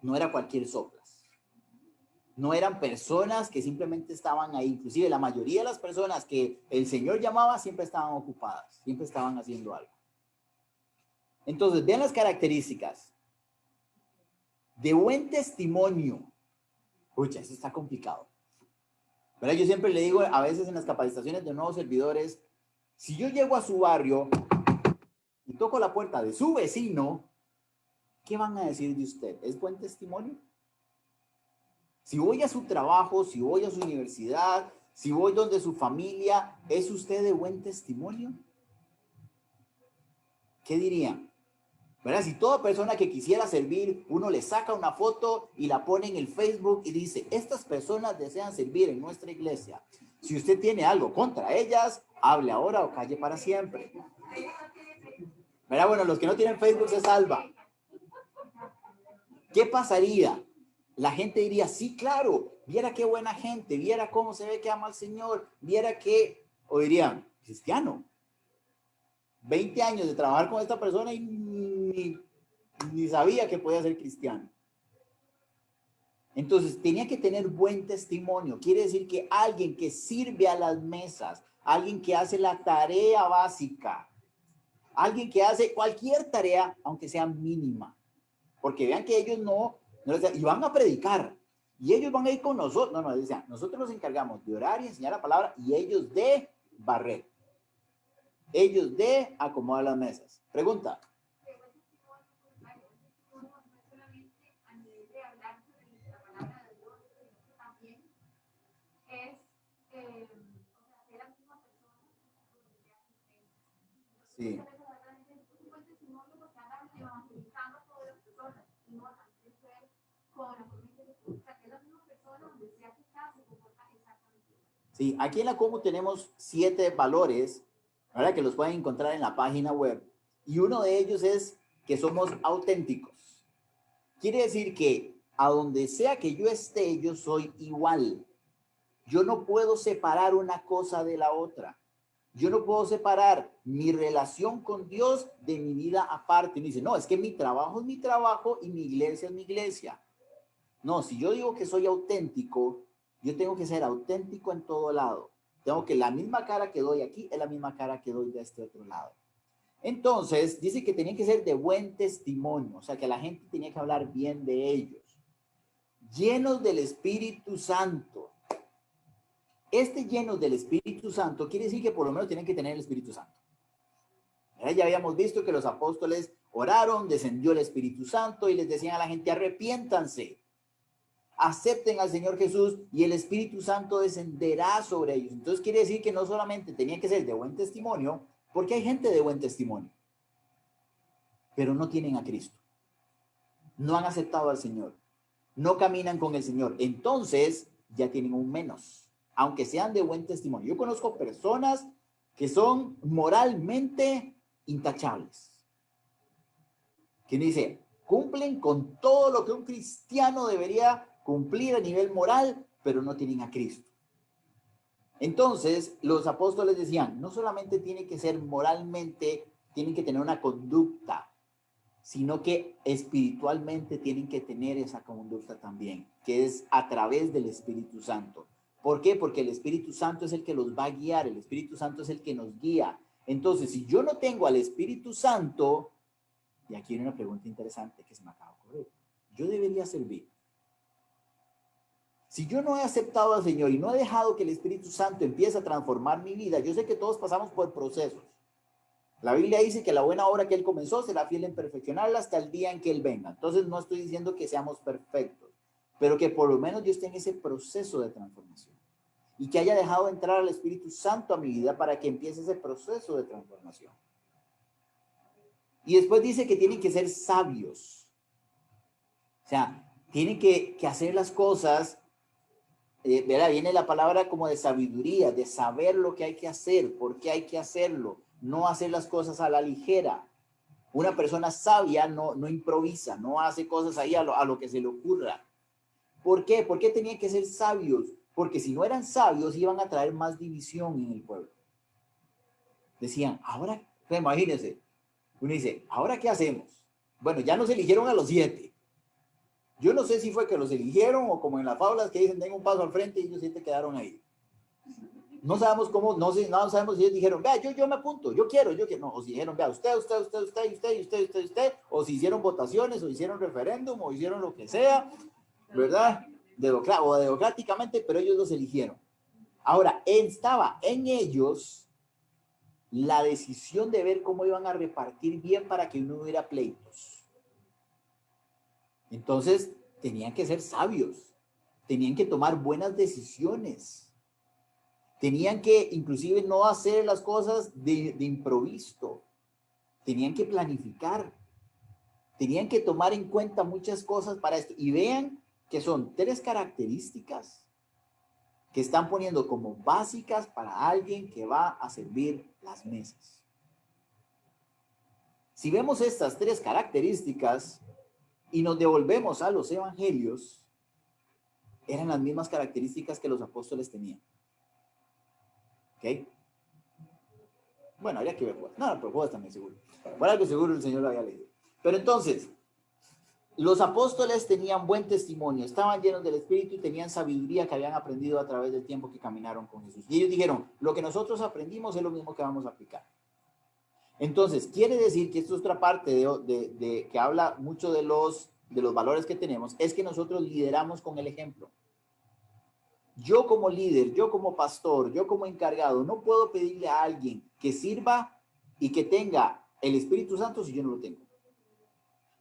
No era cualquier soplas. No eran personas que simplemente estaban ahí. Inclusive la mayoría de las personas que el Señor llamaba siempre estaban ocupadas, siempre estaban haciendo algo. Entonces, vean las características. De buen testimonio. Pucha, eso está complicado. Pero yo siempre le digo a veces en las capacitaciones de nuevos servidores, si yo llego a su barrio y toco la puerta de su vecino, ¿qué van a decir de usted? ¿Es buen testimonio? Si voy a su trabajo, si voy a su universidad, si voy donde su familia, ¿es usted de buen testimonio? ¿Qué dirían? ¿Verdad? Si toda persona que quisiera servir, uno le saca una foto y la pone en el Facebook y dice, estas personas desean servir en nuestra iglesia. Si usted tiene algo contra ellas, hable ahora o calle para siempre. ¿Verdad? Bueno, los que no tienen Facebook se salva. ¿Qué pasaría? La gente diría, sí, claro, viera qué buena gente, viera cómo se ve que ama al Señor, viera que, o dirían, cristiano, 20 años de trabajar con esta persona y ni sabía que podía ser cristiano. Entonces, tenía que tener buen testimonio. Quiere decir que alguien que sirve a las mesas, alguien que hace la tarea básica, alguien que hace cualquier tarea, aunque sea mínima. Porque vean que ellos no les decían, y van a predicar, y ellos van a ir con nosotros. No, no, decían, nosotros nos encargamos de orar y enseñar la palabra, y ellos de barrer. Ellos de acomodar las mesas. Pregunta. Sí. Sí, aquí en la Comu tenemos 7 valores, ¿verdad? Que los pueden encontrar en la página web. Y uno de ellos es que somos auténticos. Quiere decir que a donde sea que yo esté, yo soy igual. Yo no puedo separar una cosa de la otra. Yo no puedo separar mi relación con Dios de mi vida aparte. Me dice, no, es que mi trabajo es mi trabajo y mi iglesia es mi iglesia. No, si yo digo que soy auténtico, yo tengo que ser auténtico en todo lado. Tengo que la misma cara que doy aquí es la misma cara que doy de este otro lado. Entonces, dice que tenía que ser de buen testimonio, o sea, que la gente tenía que hablar bien de ellos. Llenos del Espíritu Santo. Este llenos del Espíritu Santo quiere decir que por lo menos tienen que tener el Espíritu Santo. Ya habíamos visto que los apóstoles oraron, descendió el Espíritu Santo y les decían a la gente, arrepiéntanse, acepten al Señor Jesús y el Espíritu Santo descenderá sobre ellos. Entonces quiere decir que no solamente tenía que ser de buen testimonio, porque hay gente de buen testimonio, pero no tienen a Cristo, no han aceptado al Señor, no caminan con el Señor. Entonces ya tienen un menos, aunque sean de buen testimonio. Yo conozco personas que son moralmente intachables, que dice, cumplen con todo lo que un cristiano debería cumplir a nivel moral, pero no tienen a Cristo. Entonces, los apóstoles decían, no solamente tiene que ser moralmente, tienen que tener una conducta, sino que espiritualmente tienen que tener esa conducta también, que es a través del Espíritu Santo. ¿Por qué? Porque el Espíritu Santo es el que los va a guiar, el Espíritu Santo es el que nos guía. Entonces, si yo no tengo al Espíritu Santo, y aquí hay una pregunta interesante que se me acaba de ocurrir, ¿yo debería servir? Si yo no he aceptado al Señor y no he dejado que el Espíritu Santo empiece a transformar mi vida, yo sé que todos pasamos por procesos. La Biblia dice que la buena obra que Él comenzó será fiel en perfeccionarla hasta el día en que Él venga. Entonces no estoy diciendo que seamos perfectos, pero que por lo menos yo esté en ese proceso de transformación y que haya dejado entrar al Espíritu Santo a mi vida para que empiece ese proceso de transformación. Y después dice que tienen que ser sabios. O sea, tienen que hacer las cosas, ¿verdad? Viene la palabra como de sabiduría, de saber lo que hay que hacer, por qué hay que hacerlo, no hacer las cosas a la ligera. Una persona sabia no improvisa, no hace cosas ahí a lo que se le ocurra. ¿Por qué? ¿Por qué tenían que ser sabios? Porque si no eran sabios iban a traer más división en el pueblo. Decían, ahora, imagínense, uno dice, ¿ahora qué hacemos? Bueno, ya nos eligieron a los 7. Yo no sé si fue que los eligieron o como en las fábulas que dicen, den un paso al frente y ellos 7 quedaron ahí. No sabemos cómo, no sabemos si ellos dijeron, vea, yo me apunto, yo quiero, no, o si dijeron, vea, usted, o si hicieron votaciones, o hicieron referéndum, o hicieron lo que sea, ¿verdad? O democráticamente, pero ellos los eligieron. Ahora, estaba en ellos la decisión de ver cómo iban a repartir bien para que no hubiera pleitos. Entonces, tenían que ser sabios, tenían que tomar buenas decisiones. Tenían que inclusive no hacer las cosas de improviso. Tenían que planificar. Tenían que tomar en cuenta muchas cosas para esto. Y vean que son 3 características que están poniendo como básicas para alguien que va a servir las mesas. Si vemos estas tres características y nos devolvemos a los evangelios, eran las mismas características que los apóstoles tenían. ¿Ok? Bueno, habría que ver. No, pero Judas también seguro. Por algo seguro el Señor lo había leído. Pero entonces, los apóstoles tenían buen testimonio, estaban llenos del Espíritu y tenían sabiduría que habían aprendido a través del tiempo que caminaron con Jesús. Y ellos dijeron, lo que nosotros aprendimos es lo mismo que vamos a aplicar. Entonces, quiere decir que esto es otra parte que habla mucho de los valores que tenemos, es que nosotros lideramos con el ejemplo. Yo como líder, yo como pastor, yo como encargado, no puedo pedirle a alguien que sirva y que tenga el Espíritu Santo si yo no lo tengo.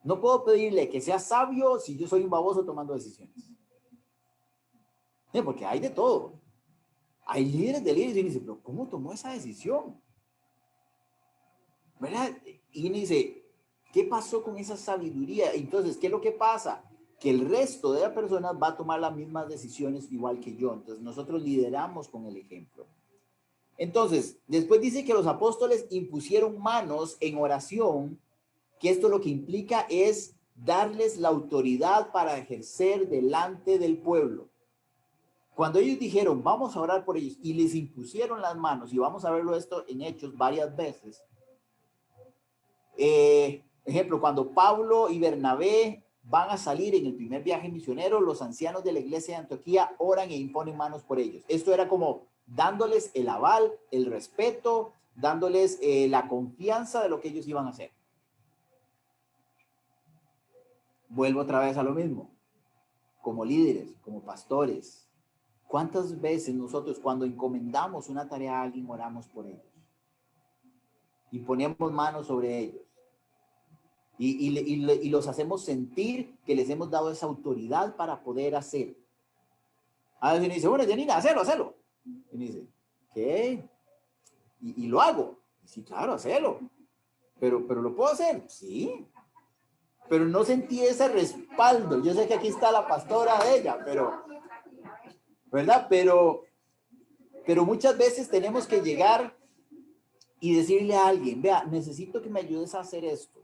No puedo pedirle que sea sabio si yo soy un baboso tomando decisiones. Porque hay de todo. Hay líderes de líderes y uno dice, pero ¿cómo tomó esa decisión? ¿Verdad? Y uno dice, ¿qué pasó con esa sabiduría? Entonces, ¿qué es lo que pasa? Que el resto de las personas va a tomar las mismas decisiones igual que yo. Entonces, nosotros lideramos con el ejemplo. Entonces, después dice que los apóstoles impusieron manos en oración, que esto lo que implica es darles la autoridad para ejercer delante del pueblo. Cuando ellos dijeron, vamos a orar por ellos, y les impusieron las manos, y vamos a verlo esto en Hechos varias veces. Ejemplo, cuando Pablo y Bernabé van a salir en el primer viaje misionero, los ancianos de la iglesia de Antioquía oran e imponen manos por ellos. Esto era como dándoles el aval, el respeto, dándoles la confianza de lo que ellos iban a hacer. Vuelvo otra vez a lo mismo. Como líderes, como pastores, ¿cuántas veces nosotros cuando encomendamos una tarea a alguien oramos por ellos? Y ponemos manos sobre ellos. Y los hacemos sentir que les hemos dado esa autoridad para poder hacer. A veces uno dice, bueno, Janina, hazlo. Y uno dice, ¿qué? Y lo hago. Sí, claro, hazlo. Pero ¿lo puedo hacer? Sí. Pero no sentí ese respaldo. Yo sé que aquí está la pastora de ella, pero, ¿verdad? Pero muchas veces tenemos que llegar y decirle a alguien, vea, necesito que me ayudes a hacer esto.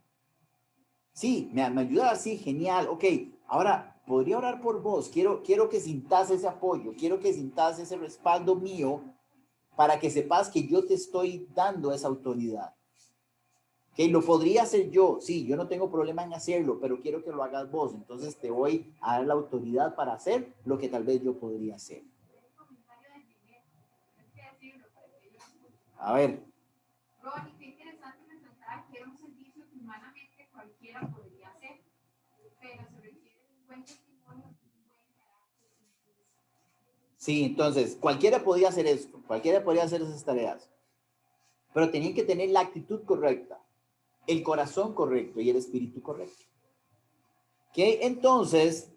Sí, me ayuda así, genial. Ok, ahora, podría orar por vos. Quiero que sintas ese apoyo. Quiero que sintas ese respaldo mío para que sepas que yo te estoy dando esa autoridad. Que lo podría hacer yo, sí, yo no tengo problema en hacerlo, pero quiero que lo hagas vos. Entonces te voy a dar la autoridad para hacer lo que tal vez yo podría hacer. A ver.
Ronnie, qué interesante mencionar que era un servicio que humanamente cualquiera podría hacer, pero se requiere un buen testimonio y un buen carácter.
Sí, entonces, cualquiera podía hacer esto, cualquiera podía hacer esas tareas, pero tenían que tener la actitud correcta, el corazón correcto y el espíritu correcto. ¿Ok? Entonces,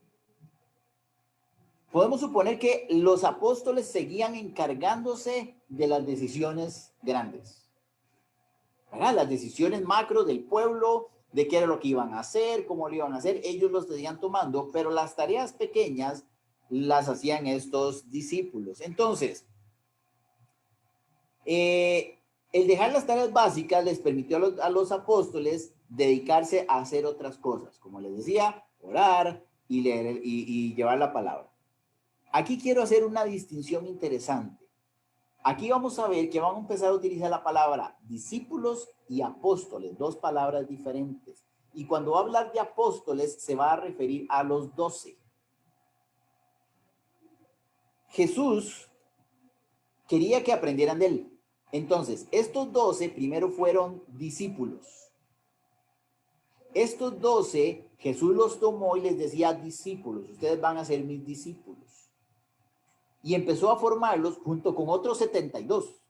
podemos suponer que los apóstoles seguían encargándose de las decisiones grandes. ¿Verdad? Las decisiones macro del pueblo, de qué era lo que iban a hacer, cómo lo iban a hacer, ellos los seguían tomando, pero las tareas pequeñas las hacían estos discípulos. Entonces, el dejar las tareas básicas les permitió a los apóstoles dedicarse a hacer otras cosas, como les decía, orar y leer y llevar la palabra. Aquí quiero hacer una distinción interesante. Aquí vamos a ver que vamos a empezar a utilizar la palabra discípulos y apóstoles, dos palabras diferentes. Y cuando va a hablar de apóstoles, se va a referir a los 12. Jesús quería que aprendieran de él. Entonces, estos 12 primero fueron discípulos. Estos 12, Jesús los tomó y les decía discípulos, ustedes van a ser mis discípulos. Y empezó a formarlos junto con otros 72.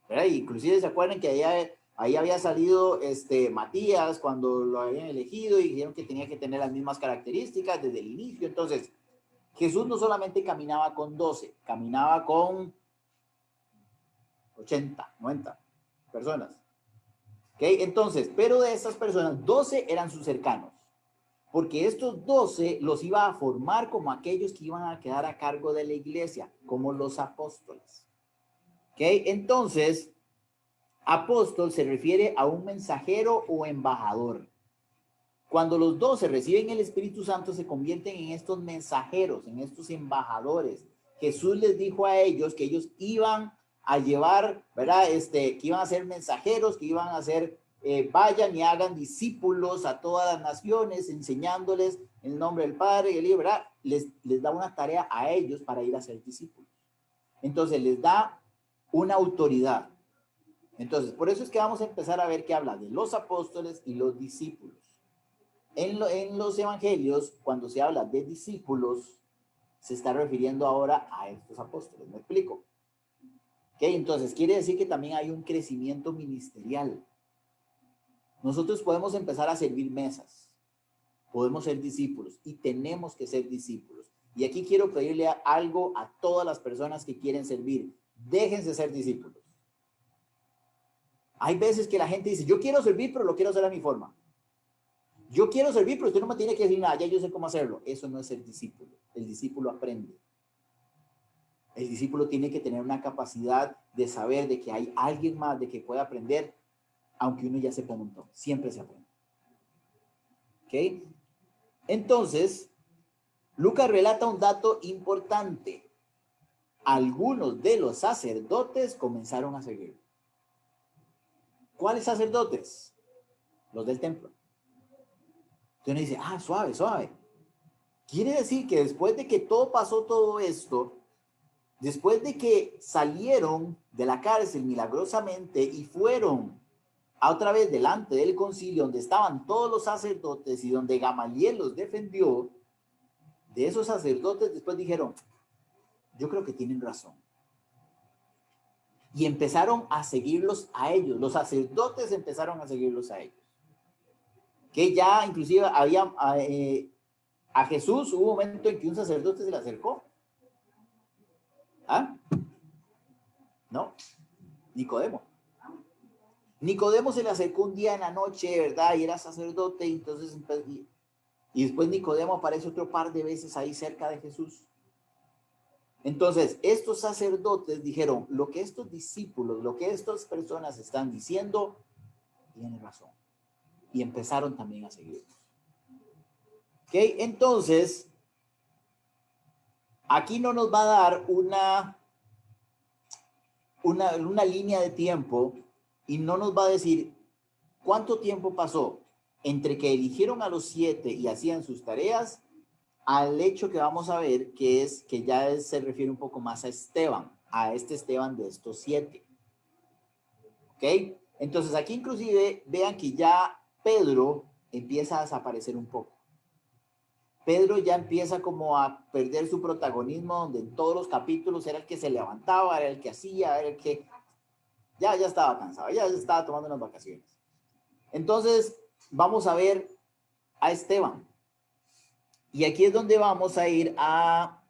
¿Verdad? Inclusive se acuerdan que ahí había salido Matías cuando lo habían elegido y dijeron que tenía que tener las mismas características desde el inicio. Entonces, Jesús no solamente caminaba con 12, caminaba con 80, 90 personas. ¿Ok? Entonces, pero de esas personas, 12 eran sus cercanos. Porque estos 12 los iba a formar como aquellos que iban a quedar a cargo de la iglesia, como los apóstoles. ¿Ok? Entonces, Apóstol se refiere a un mensajero o embajador. Cuando los 12 reciben el Espíritu Santo, se convierten en estos mensajeros, en estos embajadores. Jesús les dijo a ellos que ellos iban a llevar, ¿verdad? Que iban a ser mensajeros, que iban a ser, vayan y hagan discípulos a todas las naciones, enseñándoles en el nombre del Padre y el Hijo, ¿verdad? Les da una tarea a ellos para ir a ser discípulos. Entonces les da una autoridad. Entonces, por eso es que vamos a empezar a ver que habla de los apóstoles y los discípulos. En los evangelios, cuando se habla de discípulos, se está refiriendo ahora a estos apóstoles. ¿Me explico? ¿Ok? Entonces, quiere decir que también hay un crecimiento ministerial. Nosotros podemos empezar a servir mesas. Podemos ser discípulos y tenemos que ser discípulos. Y aquí quiero pedirle algo a todas las personas que quieren servir. Déjense ser discípulos. Hay veces que la gente dice, yo quiero servir, pero lo quiero hacer a mi forma. Yo quiero servir, pero usted no me tiene que decir nada, ya yo sé cómo hacerlo. Eso no es el discípulo. El discípulo aprende. El discípulo tiene que tener una capacidad de saber de que hay alguien más de que pueda aprender, aunque uno ya sepa un montón. Siempre se aprende. ¿Ok? Entonces, Lucas relata un dato importante. Algunos de los sacerdotes comenzaron a seguir. ¿Cuáles sacerdotes? Los del templo. Entonces uno dice, suave, suave. Quiere decir que después de que pasó todo esto, después de que salieron de la cárcel milagrosamente y fueron a otra vez delante del concilio donde estaban todos los sacerdotes y donde Gamaliel los defendió, de esos sacerdotes después dijeron, yo creo que tienen razón. Y empezaron a seguirlos a ellos. Los sacerdotes empezaron a seguirlos a ellos. Que ya inclusive había a Jesús, hubo un momento en que un sacerdote se le acercó. ¿Ah? No, Nicodemo. Nicodemo se le acercó un día en la noche, ¿verdad? Y era sacerdote, y entonces, y después Nicodemo aparece otro par de veces ahí cerca de Jesús. Entonces, estos sacerdotes dijeron, lo que estos discípulos, lo que estas personas están diciendo, tiene razón. Y empezaron también a seguirlos. ¿Ok? Entonces, aquí no nos va a dar una línea de tiempo y no nos va a decir cuánto tiempo pasó entre que eligieron a los 7 y hacían sus tareas al hecho que vamos a ver que es que ya se refiere un poco más a Esteban, a este Esteban de estos 7. ¿Ok? Entonces aquí inclusive vean que ya Pedro empieza a desaparecer un poco. Pedro ya empieza como a perder su protagonismo, donde en todos los capítulos era el que se levantaba, era el que hacía, era el que ya estaba cansado, ya estaba tomando unas vacaciones. Entonces vamos a ver a Esteban. Y aquí es donde vamos a ir a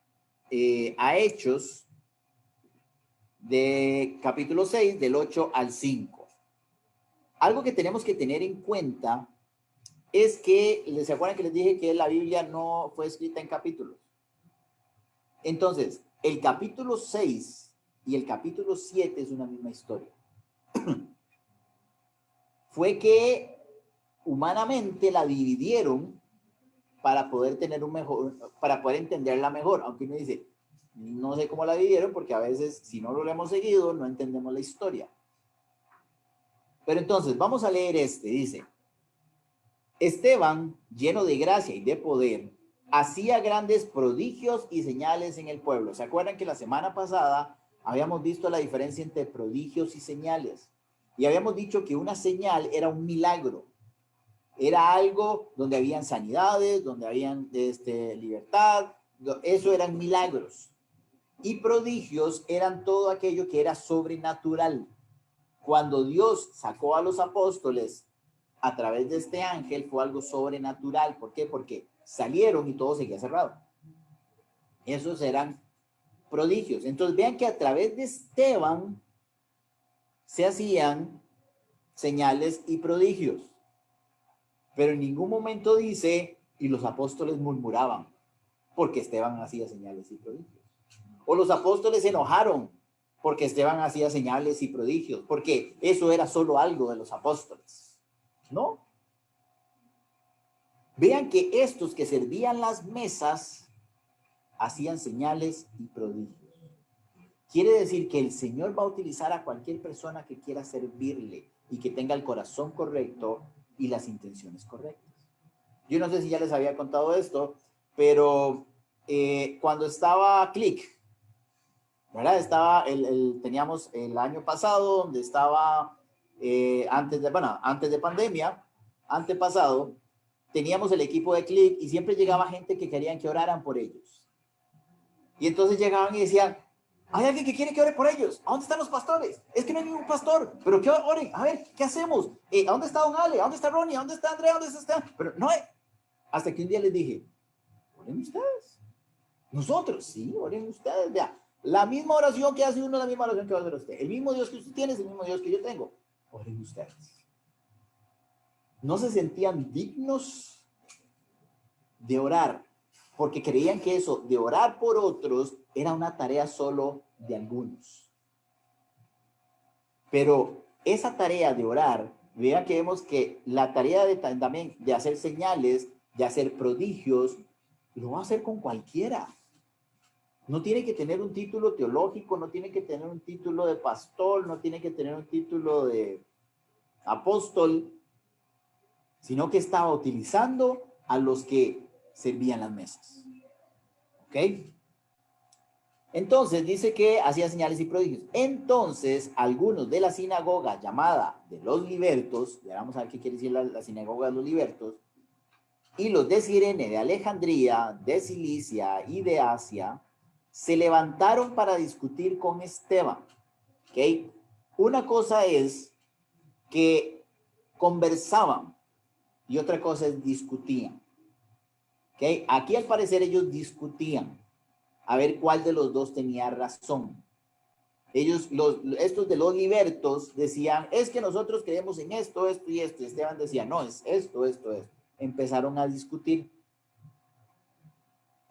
Hechos de capítulo 6, del 8 al 5. Algo que tenemos que tener en cuenta es que, ¿se acuerdan que les dije que la Biblia no fue escrita en capítulos? Entonces, el capítulo 6 y el capítulo 7 es una misma historia. Fue que humanamente la dividieron para poder tener para poder entenderla mejor, aunque uno dice, no sé cómo la dividieron, porque a veces, si no lo hemos seguido, no entendemos la historia. Pero entonces, vamos a leer dice, Esteban, lleno de gracia y de poder, hacía grandes prodigios y señales en el pueblo. ¿Se acuerdan que la semana pasada habíamos visto la diferencia entre prodigios y señales? Y habíamos dicho que una señal era un milagro. Era algo donde habían sanidades, donde habían libertad. Eso eran milagros. Y prodigios eran todo aquello que era sobrenatural. Cuando Dios sacó a los apóstoles a través de este ángel, fue algo sobrenatural. ¿Por qué? Porque salieron y todo seguía cerrado. Esos eran prodigios. Entonces vean que a través de Esteban se hacían señales y prodigios. Pero en ningún momento dice, y los apóstoles murmuraban, porque Esteban hacía señales y prodigios. O los apóstoles se enojaron, porque Esteban hacía señales y prodigios, porque eso era solo algo de los apóstoles. ¿No? Vean que estos que servían las mesas hacían señales y prodigios. Quiere decir que el Señor va a utilizar a cualquier persona que quiera servirle y que tenga el corazón correcto y las intenciones correctas. Yo no sé si ya les había contado esto, pero cuando estaba Click, ¿verdad? Teníamos el año pasado donde estaba, antes de pandemia, antepasado, teníamos el equipo de Click y siempre llegaba gente que querían que oraran por ellos. Y entonces llegaban y decían, hay alguien que quiere que ore por ellos. ¿A dónde están los pastores? Es que no hay ningún pastor. Pero que oren. A ver, ¿qué hacemos? ¿A dónde está Don Ale? ¿A dónde está Ronnie? ¿A dónde está Andrea? ¿A dónde está? Pero no hay. Hasta que un día les dije, oren ustedes. Nosotros, sí, oren ustedes. Vea, la misma oración que hace uno, la misma oración que va a hacer usted. El mismo Dios que usted tiene es el mismo Dios que yo tengo. Oren ustedes. No se sentían dignos de orar, porque creían que eso de orar por otros era una tarea solo de algunos. Pero esa tarea de orar, vean que vemos que la tarea también de hacer señales, de hacer prodigios, lo va a hacer con cualquiera. No tiene que tener un título teológico, no tiene que tener un título de pastor, no tiene que tener un título de apóstol, sino que estaba utilizando a los que servían las mesas. ¿Ok? Entonces dice que hacía señales y prodigios. Entonces algunos de la sinagoga llamada de los libertos, ya vamos a ver qué quiere decir la sinagoga de los libertos, y los de Cirene, de Alejandría, de Cilicia y de Asia, se levantaron para discutir con Esteban. ¿Ok? Una cosa es que conversaban y otra cosa es discutían. ¿Ok? Aquí al parecer ellos discutían a ver cuál de los dos tenía razón. Estos de los libertos decían, es que nosotros creemos en esto, esto y esto. Y Esteban decía, no, es esto, esto, esto. Empezaron a discutir.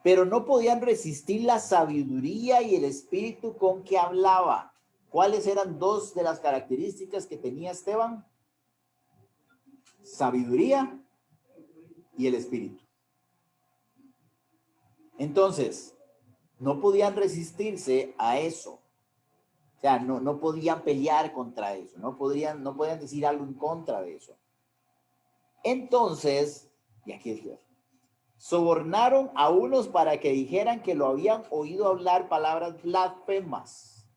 Pero no podían resistir la sabiduría y el espíritu con que hablaba. ¿Cuáles eran dos de las características que tenía Esteban? Sabiduría y el espíritu. Entonces, no podían resistirse a eso. O sea, no podían pelear contra eso, no podían decir algo en contra de eso. Entonces, y aquí es Dios, sobornaron a unos para que dijeran que lo habían oído hablar palabras blasfemas.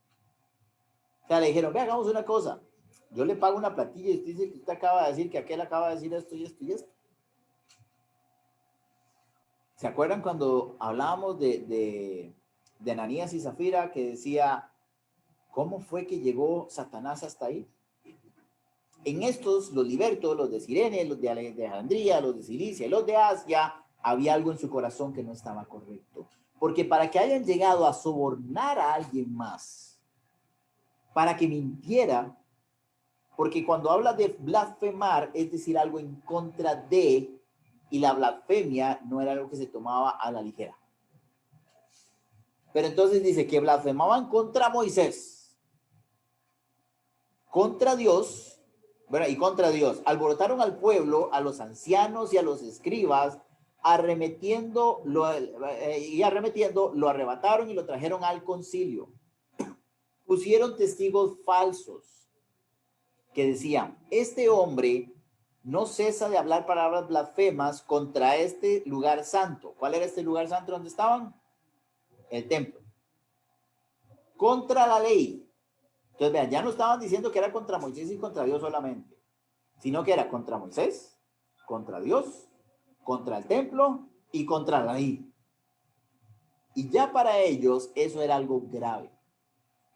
O sea, le dijeron, ve, hagamos una cosa, yo le pago una platilla y usted dice que usted acaba de decir que aquel acaba de decir esto y esto y esto. ¿Se acuerdan cuando hablábamos de Ananías y Zafira que decía, ¿cómo fue que llegó Satanás hasta ahí? En estos, los libertos, los de Cirene, los de Alejandría, los de Cilicia y los de Asia, había algo en su corazón que no estaba correcto. Porque para que hayan llegado a sobornar a alguien más, para que mintiera, porque cuando habla de blasfemar, es decir, algo en contra de, y la blasfemia no era algo que se tomaba a la ligera. Pero entonces dice que blasfemaban contra Moisés, contra Dios, bueno, y contra Dios. Alborotaron al pueblo, a los ancianos y a los escribas, arremetiendo, lo arrebataron y lo trajeron al concilio. Pusieron testigos falsos que decían, este hombre no cesa de hablar palabras blasfemas contra este lugar santo. ¿Cuál era este lugar santo donde estaban? El templo. Contra la ley. Entonces, vean, ya no estaban diciendo que era contra Moisés y contra Dios solamente, sino que era contra Moisés, contra Dios, contra el templo y contra la ley. Y ya para ellos eso era algo grave.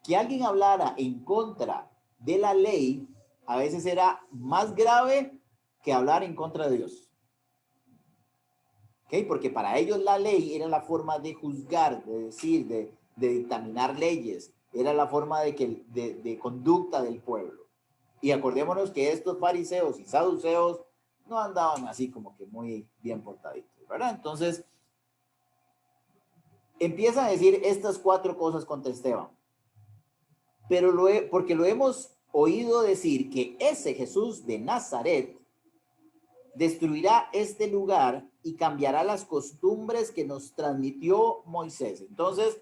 Que alguien hablara en contra de la ley a veces era más grave que hablar en contra de Dios. ¿Ok? Porque para ellos la ley era la forma de juzgar, de decir, de dictaminar leyes. Era la forma de conducta del pueblo. Y acordémonos que estos fariseos y saduceos no andaban así como que muy bien portaditos, ¿verdad? Entonces, empiezan a decir estas cuatro cosas contra Esteban. porque lo hemos oído decir que ese Jesús de Nazaret destruirá este lugar y cambiará las costumbres que nos transmitió Moisés. Entonces,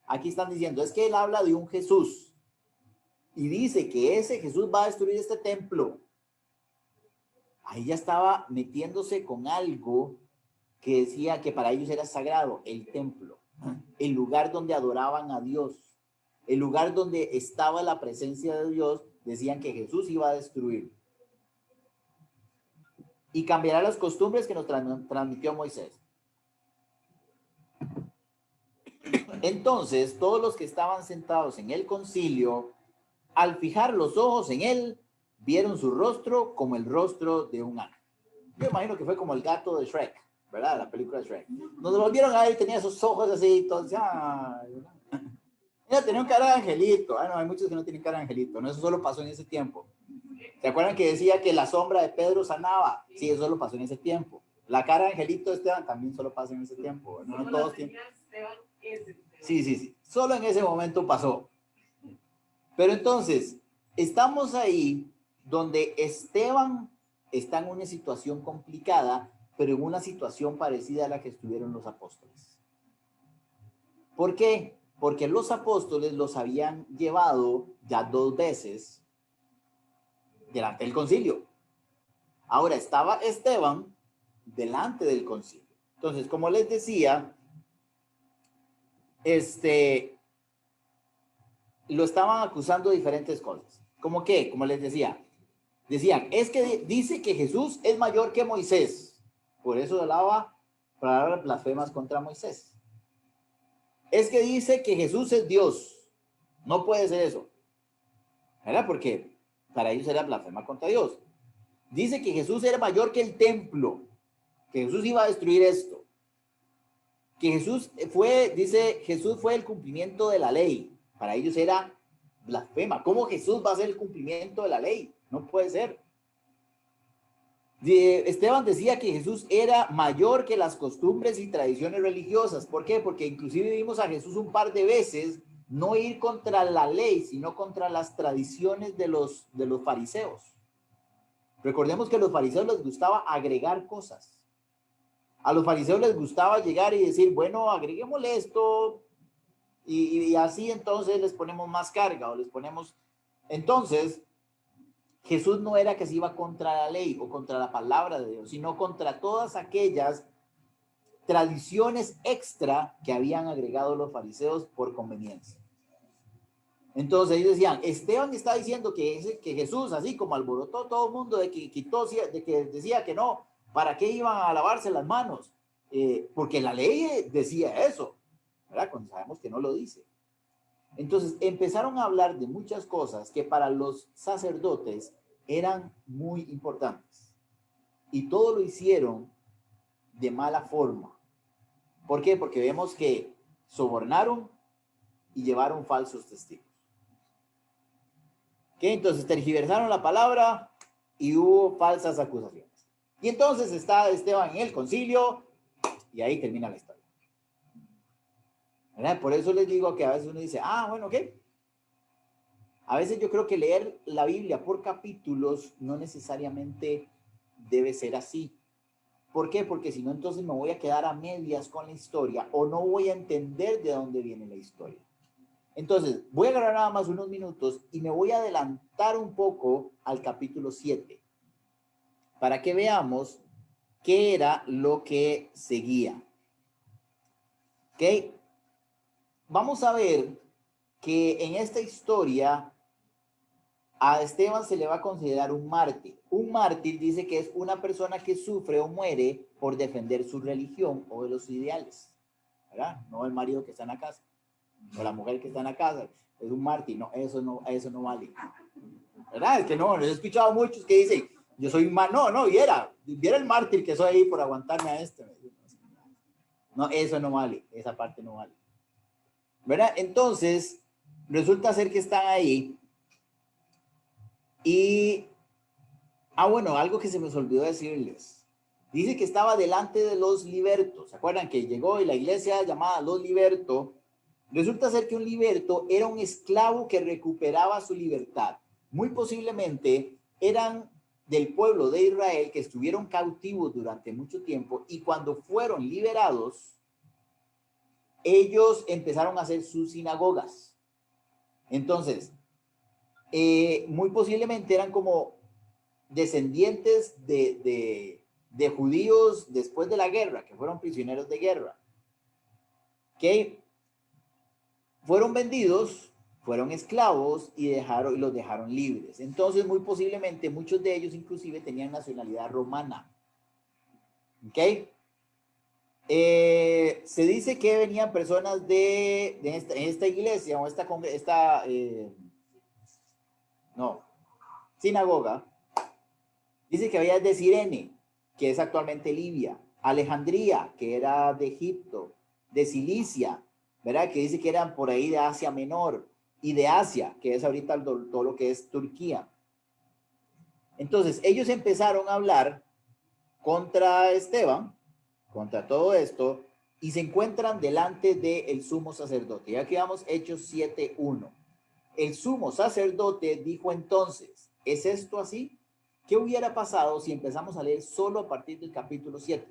aquí están diciendo, es que él habla de un Jesús y dice que ese Jesús va a destruir este templo. Ahí ya estaba metiéndose con algo que decía que para ellos era sagrado, el templo, el lugar donde adoraban a Dios, el lugar donde estaba la presencia de Dios. Decían que Jesús iba a destruir y cambiará las costumbres que nos transmitió Moisés. Entonces, todos los que estaban sentados en el concilio, al fijar los ojos en él, vieron su rostro como el rostro de un ángel. Yo imagino que fue como el gato de Shrek, ¿verdad? La película de Shrek. Nos volvieron a ver y tenía esos ojos así, entonces, mira, tenía un cara de angelito. No, hay muchos que no tienen cara de angelito, ¿no? Eso solo pasó en ese tiempo. ¿Se acuerdan que decía que la sombra de Pedro sanaba? Sí, eso solo pasó en ese tiempo. La cara de angelito de Esteban también solo pasa en ese tiempo. No todos tienen. Sí. Solo en ese momento pasó. Pero entonces, estamos ahí donde Esteban está en una situación complicada, pero en una situación parecida a la que estuvieron los apóstoles. ¿Por qué? Porque los apóstoles los habían llevado ya 2 veces delante del concilio. Ahora estaba Esteban delante del concilio. Entonces, como les decía, lo estaban acusando de diferentes cosas. ¿Cómo qué? Como les decía, decían, es que dice que Jesús es mayor que Moisés. Por eso hablaba palabras blasfemas contra Moisés. Es que dice que Jesús es Dios. No puede ser eso, ¿verdad? Porque para ellos era blasfema contra Dios. Dice que Jesús era mayor que el templo, que Jesús iba a destruir esto, que Jesús fue el cumplimiento de la ley. Para ellos era blasfema. ¿Cómo Jesús va a ser el cumplimiento de la ley? No puede ser. Esteban decía que Jesús era mayor que las costumbres y tradiciones religiosas. ¿Por qué? Porque inclusive vimos a Jesús un par de veces no ir contra la ley, sino contra las tradiciones de los fariseos. Recordemos que a los fariseos les gustaba agregar cosas. A los fariseos les gustaba llegar y decir, bueno, agreguémosle esto y así entonces les ponemos más carga o les ponemos... Entonces, Jesús no era que se iba contra la ley o contra la palabra de Dios, sino contra todas aquellas tradiciones extra que habían agregado los fariseos por conveniencia. Entonces ellos decían, Esteban está diciendo que Jesús, así como alborotó todo el mundo de que decía que no, ¿para qué iban a lavarse las manos? Porque la ley decía eso, ¿verdad? Cuando sabemos que no lo dice. Entonces empezaron a hablar de muchas cosas que para los sacerdotes eran muy importantes. Y todo lo hicieron de mala forma. ¿Por qué? Porque vemos que sobornaron y llevaron falsos testigos. ¿Okay? Entonces tergiversaron la palabra y hubo falsas acusaciones. Y entonces está Esteban en el concilio y ahí termina la historia. ¿Verdad? Por eso les digo que a veces uno dice, bueno, ¿qué? A veces yo creo que leer la Biblia por capítulos no necesariamente debe ser así. ¿Por qué? Porque si no, entonces me voy a quedar a medias con la historia o no voy a entender de dónde viene la historia. Entonces, voy a agarrar nada más unos minutos y me voy a adelantar un poco al capítulo 7 para que veamos qué era lo que seguía. ¿Ok? Vamos a ver que en esta historia a Esteban se le va a considerar un mártir. Un mártir dice que es una persona que sufre o muere por defender su religión o de los ideales, ¿verdad? No el marido que está en la casa o la mujer que está en la casa, es un mártir. No, eso no vale, ¿verdad? Es que no, he escuchado a muchos que dicen, yo soy un mártir. No, viera el mártir que soy ahí por aguantarme a este. No, eso no vale, esa parte no vale, ¿verdad? Entonces, resulta ser que están ahí y, bueno, algo que se me olvidó decirles. Dice que estaba delante de los libertos. ¿Se acuerdan que llegó y la iglesia llamada Los Libertos Resulta ser que un liberto era un esclavo que recuperaba su libertad. Muy posiblemente eran del pueblo de Israel que estuvieron cautivos durante mucho tiempo y cuando fueron liberados, ellos empezaron a hacer sus sinagogas. Entonces, muy posiblemente eran como descendientes de judíos después de la guerra, que fueron prisioneros de guerra, que fueron vendidos, fueron esclavos y los dejaron libres. Entonces, muy posiblemente muchos de ellos inclusive tenían nacionalidad romana. ¿Ok? Se dice que venían personas en esta iglesia o sinagoga. Dice que había de Cirene, que es actualmente Libia, Alejandría, que era de Egipto, de Cilicia, ¿verdad? Que dice que eran por ahí de Asia Menor, y de Asia, que es ahorita todo lo que es Turquía. Entonces, ellos empezaron a hablar contra Esteban, contra todo esto, y se encuentran delante del sumo sacerdote. Y aquí vamos, Hechos 7:1. El sumo sacerdote dijo entonces, ¿es esto así? ¿Qué hubiera pasado si empezamos a leer solo a partir del capítulo 7?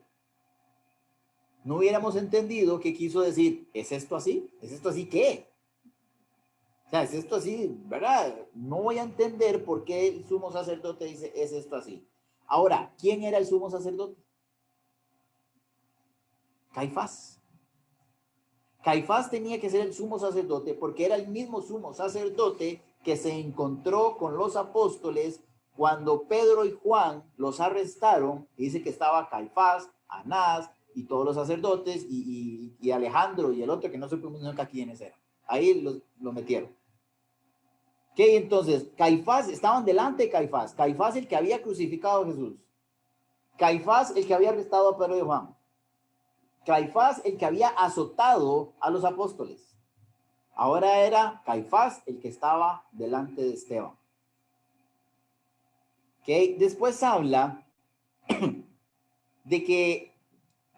No hubiéramos entendido qué quiso decir, ¿es esto así? ¿Es esto así qué? O sea, ¿es esto así? ¿Verdad? No voy a entender por qué el sumo sacerdote dice, ¿es esto así? Ahora, ¿quién era el sumo sacerdote? Caifás. Caifás tenía que ser el sumo sacerdote porque era el mismo sumo sacerdote que se encontró con los apóstoles cuando Pedro y Juan los arrestaron. Dice que estaba Caifás, Anás y todos los sacerdotes y Alejandro y el otro que no supimos nunca quiénes eran. Ahí lo metieron. Ok, entonces Caifás, estaban delante de Caifás. Caifás el que había crucificado a Jesús. Caifás el que había arrestado a Pedro y Juan. Caifás el que había azotado a los apóstoles. Ahora era Caifás el que estaba delante de Esteban. ¿Okay? Después habla de que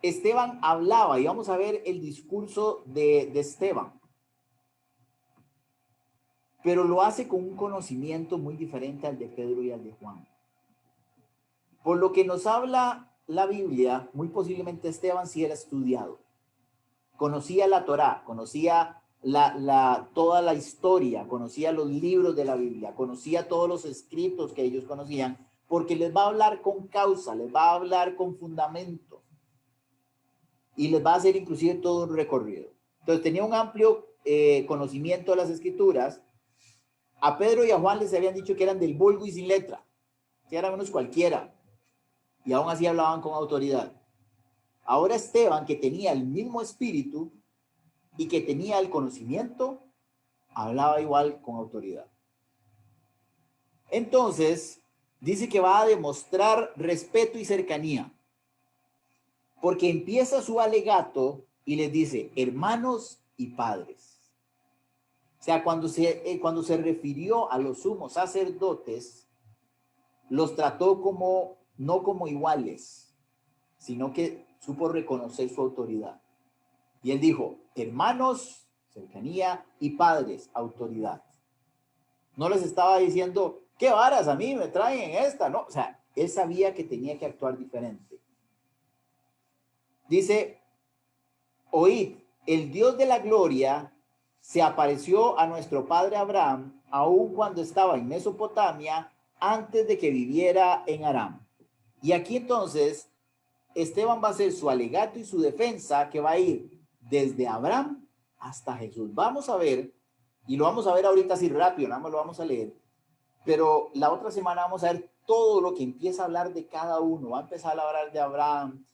Esteban hablaba, y vamos a ver el discurso de Esteban, pero lo hace con un conocimiento muy diferente al de Pedro y al de Juan. Por lo que nos habla la Biblia, muy posiblemente Esteban sí era estudiado. Conocía la Torá, conocía toda la historia, conocía los libros de la Biblia, conocía todos los escritos que ellos conocían, porque les va a hablar con causa, les va a hablar con fundamento y les va a hacer inclusive todo un recorrido. Entonces tenía un amplio conocimiento de las escrituras. A Pedro y a Juan les habían dicho que eran del vulgo y sin letra, que eran unos cualquiera, y aún así hablaban con autoridad. Ahora Esteban, que tenía el mismo espíritu y que tenía el conocimiento, hablaba igual con autoridad. Entonces, dice que va a demostrar respeto y cercanía, porque empieza su alegato y les dice, hermanos y padres. O sea, cuando se refirió a los sumos sacerdotes, los trató no como iguales, sino que supo reconocer su autoridad. Y él dijo, hermanos, cercanía, y padres, autoridad. No les estaba diciendo, qué varas a mí me traen esta, no. O sea, él sabía que tenía que actuar diferente. Dice, oíd, el Dios de la gloria se apareció a nuestro padre Abraham, aun cuando estaba en Mesopotamia, antes de que viviera en Aram. Y aquí entonces, Esteban va a hacer su alegato y su defensa, que va a ir desde Abraham hasta Jesús. Vamos a ver, y lo vamos a ver ahorita así rápido, nada más lo vamos a leer, pero la otra semana vamos a ver todo lo que empieza a hablar de cada uno. Va a empezar a hablar de Abraham,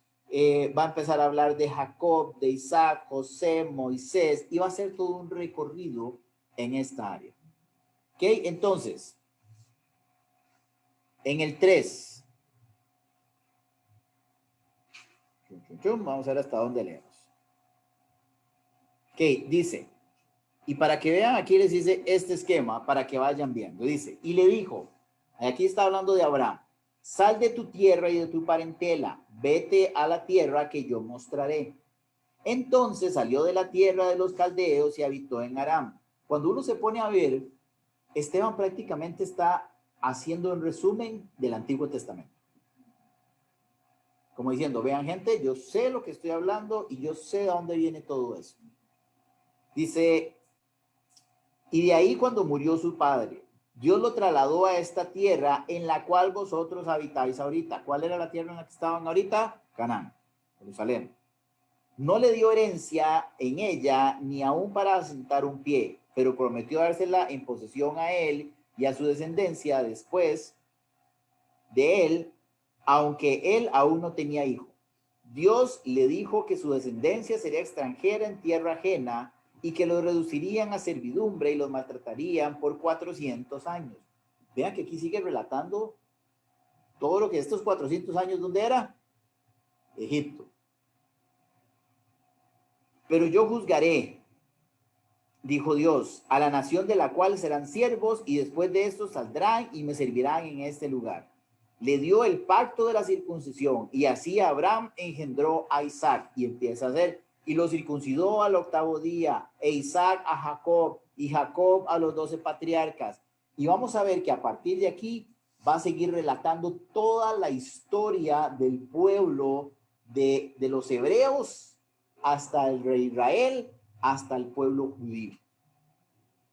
va a empezar a hablar de Jacob, de Isaac, José, Moisés, y va a ser todo un recorrido en esta área. ¿Ok? Entonces, en el 3, vamos a ver hasta dónde leemos. Ok, dice, y para que vean, aquí les dice este esquema, para que vayan viendo. Dice, y le dijo, aquí está hablando de Abraham, sal de tu tierra y de tu parentela, vete a la tierra que yo mostraré. Entonces salió de la tierra de los caldeos y habitó en Aram. Cuando uno se pone a ver, Esteban prácticamente está haciendo un resumen del Antiguo Testamento. Como diciendo, vean gente, yo sé lo que estoy hablando y yo sé de dónde viene todo eso. Dice, y de ahí cuando murió su padre, Dios lo trasladó a esta tierra en la cual vosotros habitáis ahorita. ¿Cuál era la tierra en la que estaban ahorita? Canaán, Jerusalén. No le dio herencia en ella ni aún para asentar un pie, pero prometió dársela en posesión a él y a su descendencia después de él, aunque él aún no tenía hijo. Dios le dijo que su descendencia sería extranjera en tierra ajena y que los reducirían a servidumbre y los maltratarían por 400 años. Vean que aquí sigue relatando todo lo que estos 400 años, ¿dónde era? Egipto. Pero yo juzgaré, dijo Dios, a la nación de la cual serán siervos y después de esto saldrán y me servirán en este lugar. Le dio el pacto de la circuncisión y así Abraham engendró a Isaac y empieza a hacer, y lo circuncidó al 8º día, e Isaac a Jacob y Jacob a los 12 patriarcas. Y vamos a ver que a partir de aquí va a seguir relatando toda la historia del pueblo de los hebreos hasta el rey Israel, hasta el pueblo judío.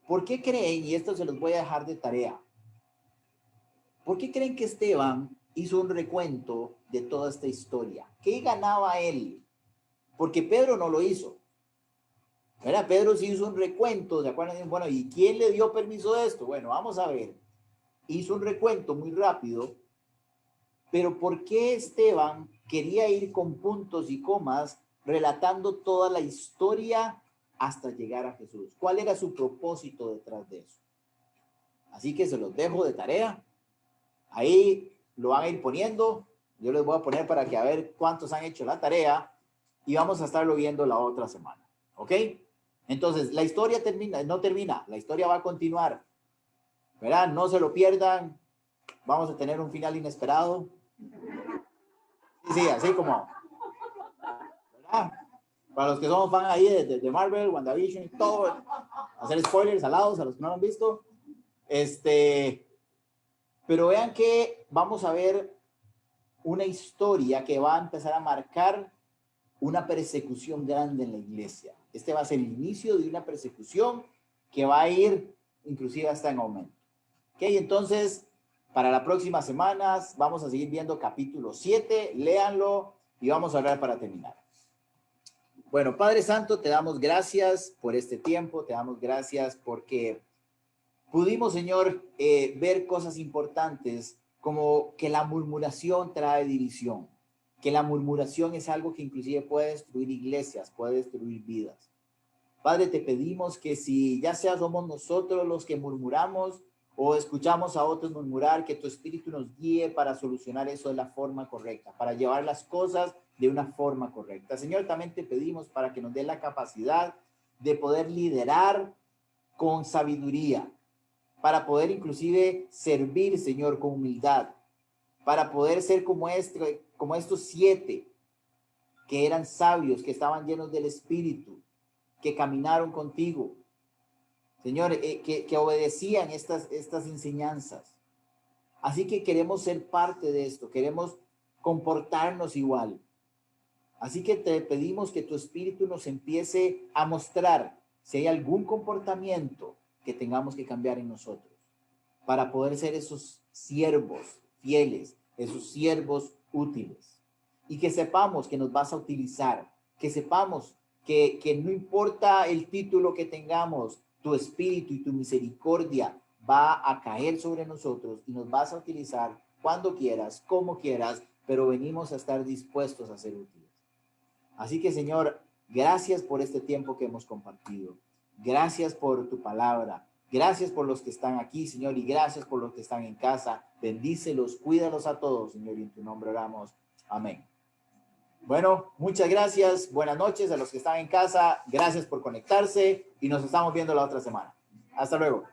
¿Por qué creen, y esto se los voy a dejar de tarea, por qué creen que Esteban hizo un recuento de toda esta historia? ¿Qué ganaba él? Porque Pedro no lo hizo. ¿Verdad? Pedro sí hizo un recuento, ¿se acuerdan? Bueno, ¿y quién le dio permiso de esto? Bueno, vamos a ver. Hizo un recuento muy rápido, pero ¿por qué Esteban quería ir con puntos y comas relatando toda la historia hasta llegar a Jesús? ¿Cuál era su propósito detrás de eso? Así que se los dejo de tarea. Ahí lo van a ir poniendo. Yo les voy a poner para que a ver cuántos han hecho la tarea y vamos a estarlo viendo la otra semana. ¿Ok? Entonces, la historia no termina, la historia va a continuar. ¿Verdad? No se lo pierdan. Vamos a tener un final inesperado. Sí, así como, ¿verdad? Para los que somos fan ahí de Marvel, WandaVision y todo, hacer spoilers alados a los que no lo han visto. Pero vean que vamos a ver una historia que va a empezar a marcar una persecución grande en la iglesia. Este va a ser el inicio de una persecución que va a ir inclusive hasta en aumento. Ok, entonces, para las próximas semanas vamos a seguir viendo capítulo 7, léanlo y vamos a hablar para terminar. Bueno, Padre Santo, te damos gracias por este tiempo, te damos gracias porque pudimos, Señor, ver cosas importantes como que la murmuración trae división, que la murmuración es algo que inclusive puede destruir iglesias, puede destruir vidas. Padre, te pedimos que si ya sea somos nosotros los que murmuramos o escuchamos a otros murmurar, que tu Espíritu nos guíe para solucionar eso de la forma correcta, para llevar las cosas de una forma correcta. Señor, también te pedimos para que nos dé la capacidad de poder liderar con sabiduría, para poder inclusive servir, Señor, con humildad, para poder ser como estos 7 que eran sabios, que estaban llenos del Espíritu, que caminaron contigo, Señor, que obedecían estas enseñanzas. Así que queremos ser parte de esto, queremos comportarnos igual. Así que te pedimos que tu Espíritu nos empiece a mostrar si hay algún comportamiento que tengamos que cambiar en nosotros para poder ser esos siervos fieles, esos siervos útiles. Y que sepamos que nos vas a utilizar, que sepamos que no importa el título que tengamos, tu Espíritu y tu misericordia va a caer sobre nosotros y nos vas a utilizar cuando quieras, como quieras, pero venimos a estar dispuestos a ser útiles. Así que, Señor, gracias por este tiempo que hemos compartido. Gracias por tu palabra. Gracias por los que están aquí, Señor, y gracias por los que están en casa. Bendícelos, cuídalos a todos, Señor, y en tu nombre oramos. Amén. Bueno, muchas gracias. Buenas noches a los que están en casa. Gracias por conectarse y nos estamos viendo la otra semana. Hasta luego.